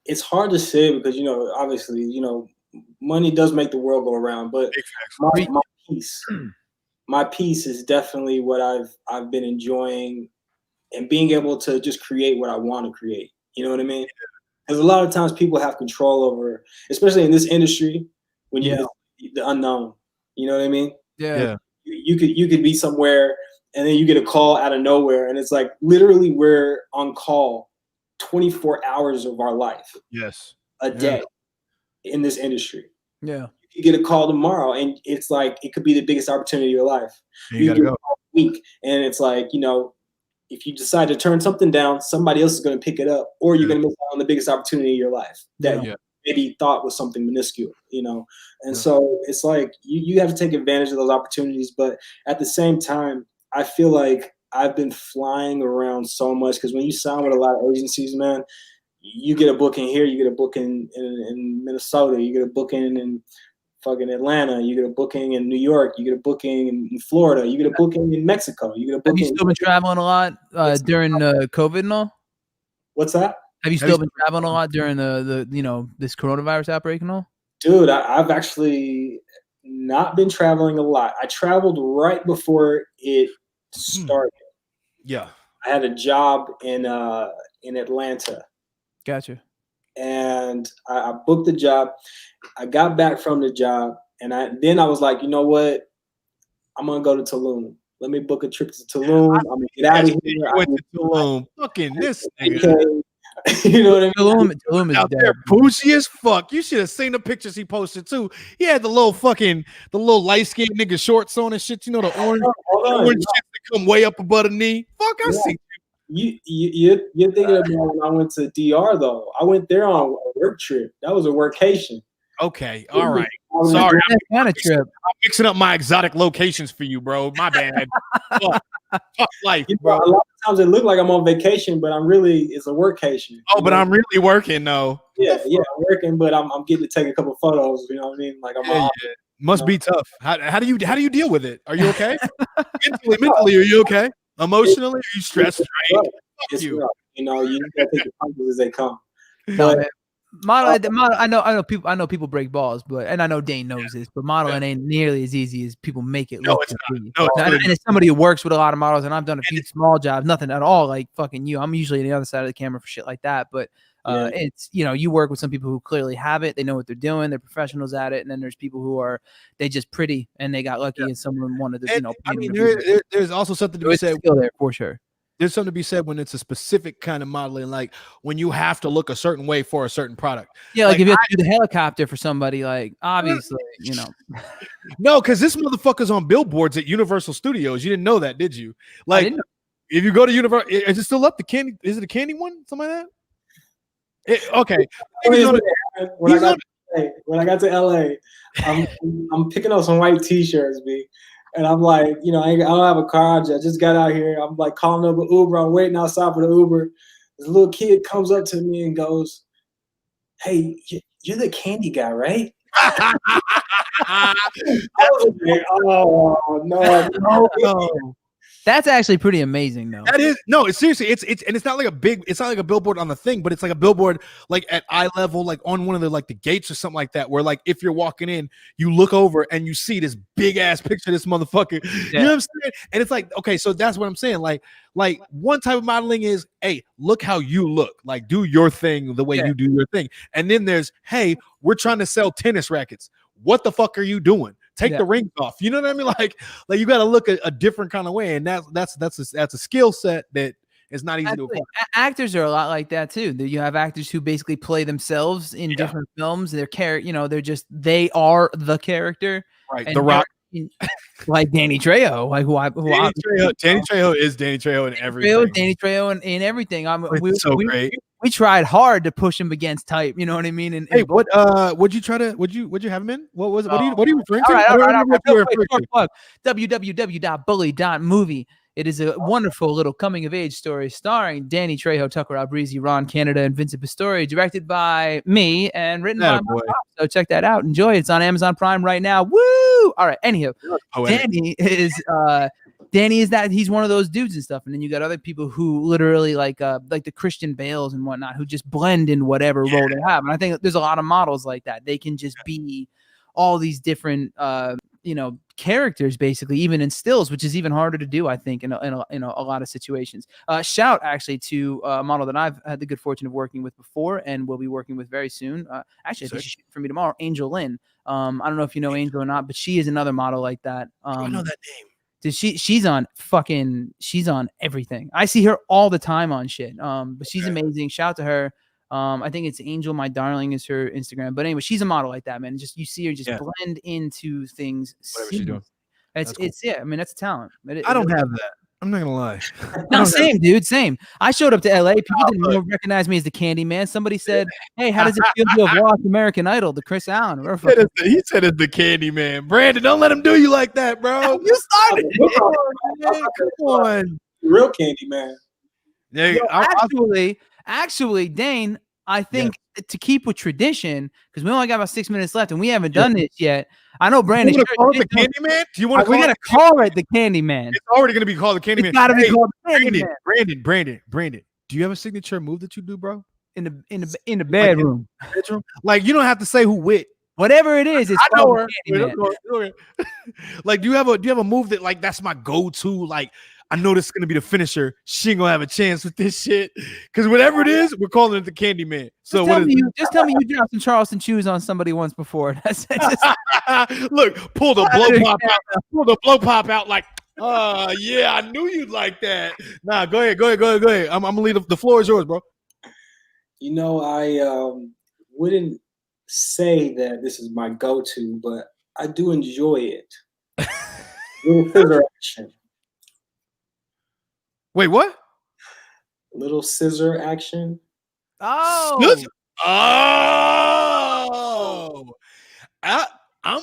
it's hard to say because obviously, money does make the world go around. But my piece is definitely what I've been enjoying. And being able to just create what I want to create. You know what I mean? Because a lot of times people have control over, especially in this industry, when you the unknown. You know what I mean? Yeah. You could be somewhere and then you get a call out of nowhere. And it's like literally we're on call 24 hours of our life. Yes. A day in this industry. Yeah. You get a call tomorrow and it's like it could be the biggest opportunity of your life. You gotta go. A week and it's like, if you decide to turn something down, somebody else is going to pick it up, or you're going to miss out on the biggest opportunity of your life that you maybe thought was something minuscule, And so it's like you have to take advantage of those opportunities. But at the same time, I feel like I've been flying around so much because when you sign with a lot of agencies, man, you get a booking here, you get a booking in Minnesota, you get a booking in fucking Atlanta, you get a booking in New York, you get a booking in Florida, you get a booking in Mexico, you get a booking. Have you still been traveling a lot during COVID and all? What's that? Have you still been traveling a lot during the this coronavirus outbreak and all? Dude, I've actually not been traveling a lot. I traveled right before it started. Yeah. I had a job in Atlanta. Gotcha. And I booked the job. I got back from the job, and then I was like, you know what? I'm gonna go to Tulum. Let me book a trip to Tulum. I'm gonna get out of here. I went to Tulum. Fucking this nigga. You know what I mean? Tulum is Out dead. there, bougie as fuck. You should have seen the pictures he posted too. He had the little light skinned nigga shorts on and shit. You know, the orange shit that come way up above the knee. Fuck, I see. You're thinking about when I went to DR though. I went there on a work trip. That was a workation. Okay, all right. was Sorry, That kind of trip. I'm mixing up my exotic locations for you, bro. My bad. Fuck life, You know, bro. a lot of times it look like I'm on vacation, but it's a workcation. Oh, but I'm really working though. I'm working, but I'm getting to take a couple photos. You know what I mean? Like Yeah. Must be tough. How do you deal with it? Are you okay? mentally, are you okay? Emotionally, are you stressed? Right? It's you. rough. You know, you gotta take the punches as they come. No, But- man. I know people break balls, and I know Dane knows this, but modeling ain't nearly as easy as people make it look. it's to not. be. No, it's and, not. and as somebody who works with a lot of models, and I've done a few small jobs, nothing at all like fucking you. I'm usually on the other side of the camera for shit like that, but it's you work with some people who clearly have it, they know what they're doing, they're professionals at it, and then there's people who are they just pretty and they got lucky and someone wanted to I mean, there's also something to be said. Skill there for sure. There's something to be said when it's a specific kind of modeling, like when you have to look a certain way for a certain product. Yeah, like if you have to do the helicopter for somebody, like obviously, No, because this motherfucker's on billboards at Universal Studios. You didn't know that, did you? Like, if you go to Universal, is it still up? The candy? Is it a candy one? Something like that? Okay. When I got to LA, I'm picking up some white T-shirts, B. And I'm like, I don't have a car. I just got out here. I'm like calling up an Uber. I'm waiting outside for the Uber. This little kid comes up to me and goes, "Hey, you're the candy guy, right?" I was like, "Oh no." That's actually pretty amazing, though. That is it's seriously, it's not like a billboard on the thing, but it's like a billboard like at eye level, like on one of the gates or something like that, where like if you're walking in, you look over and you see this big ass picture of this motherfucker. Yeah. You know what I'm saying? And it's like, okay, so that's what I'm saying. Like one type of modeling is, hey, look how you look, like do your thing the way you do your thing. And then there's, hey, we're trying to sell tennis rackets. What the fuck are you doing? Take the rings off. You know what I mean? Like you got to look a different kind of way, and that's a skill set that is not easy to acquire. Actors are a lot like that too. You have actors who basically play themselves in different films. They're they are the character. Right. The Rock. Like Danny Trejo, Danny Trejo is Danny Trejo in everything. Danny Trejo in everything. Great. We tried hard to push him against type. You know what I mean? And hey, would you have him in? What are you referring to? All right. www.bully.movie. It is a wonderful little coming of age story starring Danny Trejo, Tucker Albrisi, Ron Canada, and Vincent Pastore, directed by me and written by my mom. So check that out. Enjoy it. It's on Amazon Prime right now. Woo! All right. Anyhow, Danny is that he's one of those dudes and stuff. And then you got other people who literally like the Christian Bales and whatnot, who just blend in whatever role they have. And I think there's a lot of models like that. They can just be all these different characters, basically, even in stills, which is even harder to do, I think, in a lot of situations. Shout actually to a model that I've had the good fortune of working with before and will be working with very soon. Actually, I think she's shooting for me tomorrow, Angel Lynn. I don't know if you know Angel or not, but she is another model like that. I know that name. She's on everything. I see her all the time on shit. But she's amazing. Shout out to her. I think it's Angel My Darling is her Instagram. But anyway, she's a model like that, man. Just you see her just blend into things. Whatever she's doing. It's cool. I mean, that's a talent. I don't have that. I'm not gonna lie. No, same, dude. Same. I showed up to LA. People didn't recognize me as the Candy Man. Somebody said, "Hey, how does it feel to have watched American Idol?" The Chris Allen. He said it's the Candy Man. Brandon, don't let him do you like that, bro. You started it. Come on. Real Candy Man. Yeah, actually, Dane, I think to keep with tradition, because we only got about 6 minutes left and we haven't done this yet. I know Brandon. You want to call it the Candy Man? Do you want to? We're gonna call it the Candy Man. It's already gonna be called the Candy Man. It's gotta be called the Candy Man. Brandon. Do you have a signature move that you do, bro? In the bedroom. Like you don't have to say who with. Whatever it is, it's called Candy Man. Like, do you have a move that like that's my go-to? Like, I know this is gonna be the finisher. She ain't gonna have a chance with this shit. Because whatever it is, we're calling it the Candy Man. So just tell me you dropped some Charleston shoes on somebody once before. That's look, pull the blow pop out. Pull the blow pop out like, yeah, I knew you'd like that. Nah, go ahead. I'm gonna leave the floor is yours, bro. You know, I wouldn't say that this is my go-to, but I do enjoy it. Little scissor action. Wait, what? Little scissor action. Oh, Oh, I'm.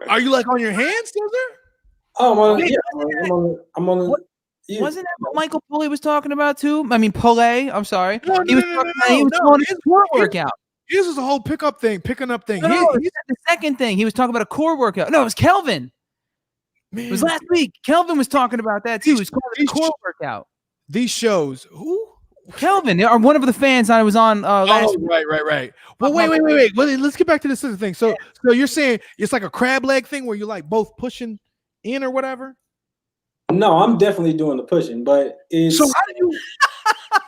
Are you like on your hands, Scissor? Oh, I'm on, Wait, yeah, I'm on the. what- Yeah. Wasn't that what Michael Pulley was talking about too? I mean, Pulley. I'm sorry. No, He was talking about he was calling it a core workout. This is a whole picking up thing. No, the second thing he was talking about a core workout. No, it was Kelvin. Man, It was last week. Kelvin was talking about that too. He was calling it a core workout. these shows. Who? Kelvin, or one of the fans I was on last. Right. Well, wait. Well, let's get back to this other thing. So you're saying it's like a crab leg thing where you like both pushing in or whatever? No, I'm definitely doing the pushing, but it's So how do you?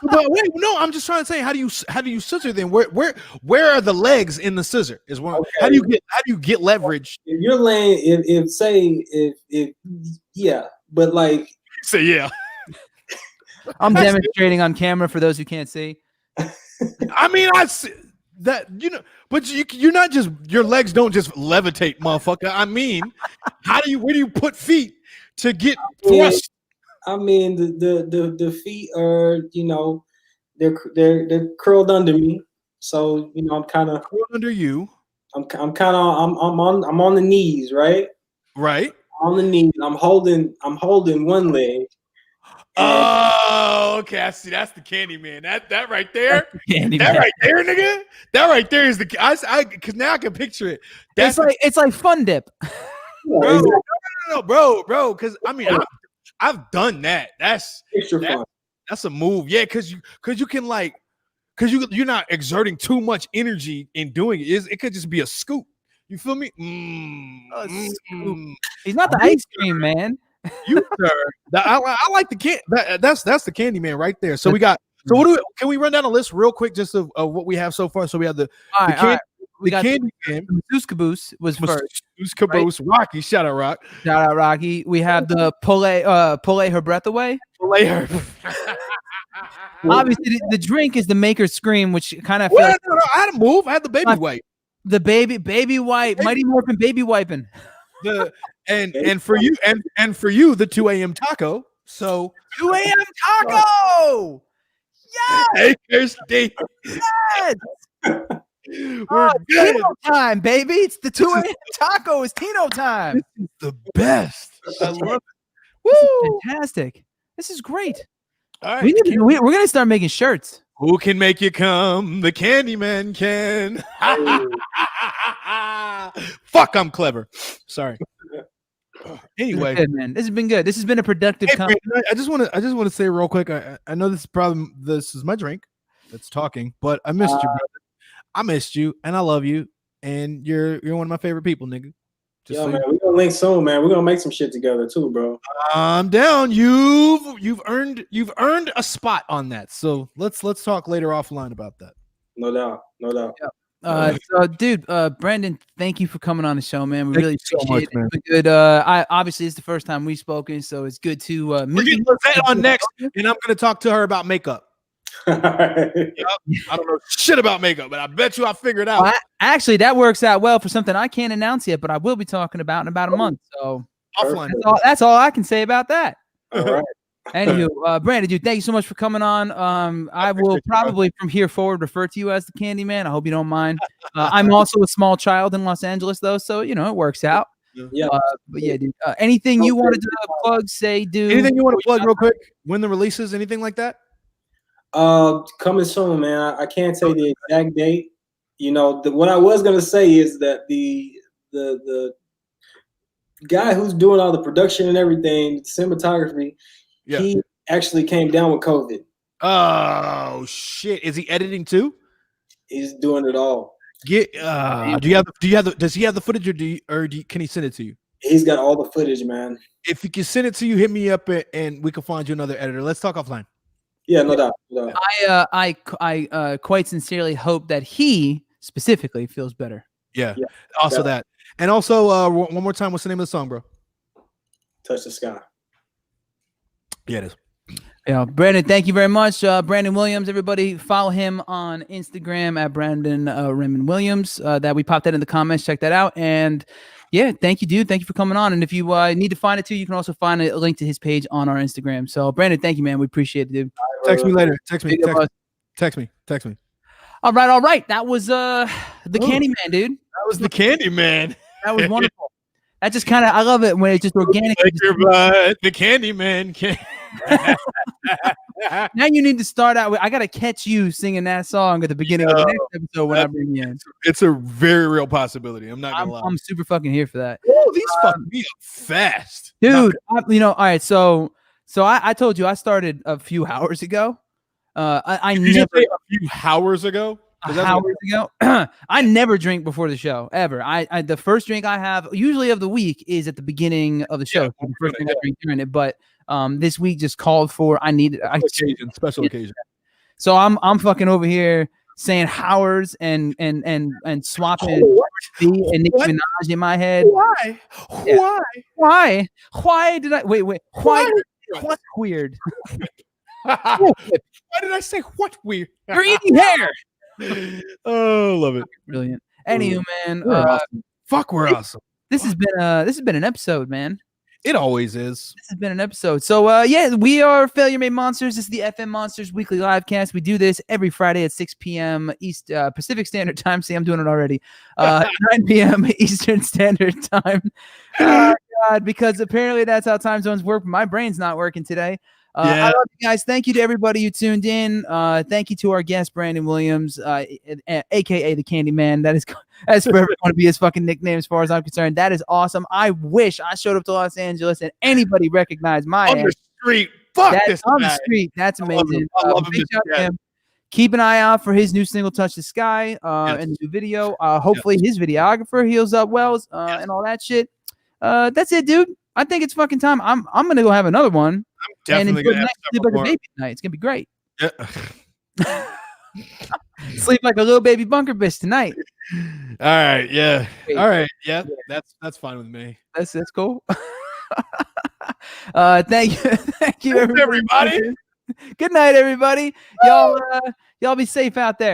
But wait, no, I'm just trying to say, how do you scissor then? Where are the legs in the scissor? Is one. Okay. How do you get leverage? if you're laying if yeah, but like Say yeah. I'm demonstrating on camera for those who can't see. I mean, I see that, but you're not just, your legs don't just levitate, motherfucker. I mean, where do you put feet to get thrust? I mean the feet are, they're curled under me, so I'm kind of Under you, I'm kind of I'm on the knees, right? right? On the knees, I'm holding one leg. Oh, okay. I see. That's the candy man. That right there. That Right there, nigga. That right there is the. Because now I can picture it. That's it's like Fun Dip. bro. No, bro. Because I mean, I've done that. That's Extra fun. That's a move. Yeah, because you can like, because you're not exerting too much energy in doing it. It could just be a scoop. You feel me? He's not the ice cream man. You sir. I like the can. That's the candy man right there. So we got. So can we run down a list real quick just of what we have so far? So we have the We got candy man. Masseuse Caboose was first. Masseuse Caboose. Right? Rocky. Shout out Rock. Shout out Rocky. We have the Pulley her breath away. Pulley her. Obviously, the drink is the Maker's Scream, which kind of Well, no, I had to move. I had the baby wipe. The baby wipe, Mighty Morphin baby wiping. And for you and for you the 2 a.m. taco. So 2 a.m. taco. Hey, Kirsty. Yes. We're good. Tino time, baby. It's the 2 a.m. taco. It's Tino time. This is the best. I love it. Woo! Fantastic. This is great. All right. We're gonna start making shirts. Who can make you come? The Candyman can. Fuck, I'm clever. Sorry. Anyway, Good, man. This has been good. This has been a productive hey, conversation. Brandon, I just want to say real quick. I know this is my drink that's talking, but I missed you, brother. I missed you, and I love you, and you're one of my favorite people, nigga. Yo, man, we're gonna link soon, man. We're gonna make some shit together too, bro. I'm down. You've earned a spot on that. So let's talk later offline about that. No doubt. Yeah. So, dude, Brandon, thank you for coming on the show, man. We really so appreciate much, man. it. Good. Obviously, it's the first time we've spoken, so it's good to We're meet getting you. Lizette on next, and I'm gonna talk to her about makeup. All right. I don't know shit about makeup, but I bet you I'll figure it out. Well, actually, that works out well for something I can't announce yet, but I will be talking about in about a month. So Offline. that's all I can say about that. All right. Anywho, Brandon, dude, thank you so much for coming on. I will probably from here forward refer to you as the Candyman. I hope you don't mind. I'm also a small child in Los Angeles, though, so it works out. Yeah. But yeah, dude. Anything you wanted to plug, say, do? Anything you want to plug real quick? When the releases, anything like that? Coming soon, man. I can't say the exact date. What I was gonna say is that the guy who's doing all the production and everything, cinematography, he actually came down with COVID. Oh shit! Is he editing too? He's doing it all. Does he have the footage, or can he send it to you? He's got all the footage, man. If he can send it to you, hit me up and we can find you another editor. Let's talk offline. Yeah, no doubt. I quite sincerely hope that he specifically feels better. Yeah. Also that, and also one more time. What's the name of the song, bro? Touch the Sky. Yeah, it is. Yeah, Brandon, thank you very much. Brandon Williams, everybody follow him on Instagram at Brandon Raymond Williams. That we popped that in the comments. Check that out. And yeah, thank you, dude. Thank you for coming on. And if you need to find it too, you can also find a link to his page on our Instagram. So Brandon, thank you, man. We appreciate it, dude. Text me later. Text me. All right. That was the Candyman, dude. That was the Candyman. That was wonderful. That just kind of, I love it when it's just organic. Like your butt, the Candyman. Now you need to start out with, I got to catch you singing that song at the beginning of the next episode when I bring you in. It's a very real possibility. I'm not going to lie. I'm super fucking here for that. Oh, these fucking me up fast. Dude, all right. So I told you I started a few hours ago. I Did you never, say a few hours ago? hours ago. I never drink before the show ever. I the first drink I have usually of the week is at the beginning of the show. The first thing I drink during it, but this week just called for special occasion. So I'm fucking over here saying Howards and swapping B and Nicki Minaj in my head. Why? Yeah. Why did I wait? Why? What's weird? Why did I say what weird? You're eating hair. Oh, love it. Brilliant. Anywho, man, We're awesome. This has been an episode, man. It always is. This has been an episode. So yeah, we are Failure Made Monsters. This is the FM Monsters Weekly Live Cast. We do this every Friday at 6 p.m. East Pacific Standard Time. See, I'm doing it already. 9 p.m. Eastern Standard Time. Oh, God, because apparently that's how time zones work. My brain's not working today. I love you guys. Thank you to everybody who tuned in. Thank you to our guest, Brandon Williams, aka the Candyman. That's forever going to be his fucking nickname as far as I'm concerned. That is awesome. I wish I showed up to Los Angeles and anybody recognized my on ass. the street. Fuck this on guy. the street. That's amazing. I love him. Big shout to him. Keep an eye out for his new single "Touch the Sky" and the new video. Hopefully his videographer heals up well and all that shit. That's it, dude. I think it's fucking time. I'm gonna go have another one. I'm definitely gonna sleep like a baby tonight. It's gonna be great. Yeah. Sleep like a little baby bunker bitch tonight. All right, yeah. All right, yeah. That's fine with me. That's cool. Thank you, everybody. Good night, everybody. Y'all be safe out there.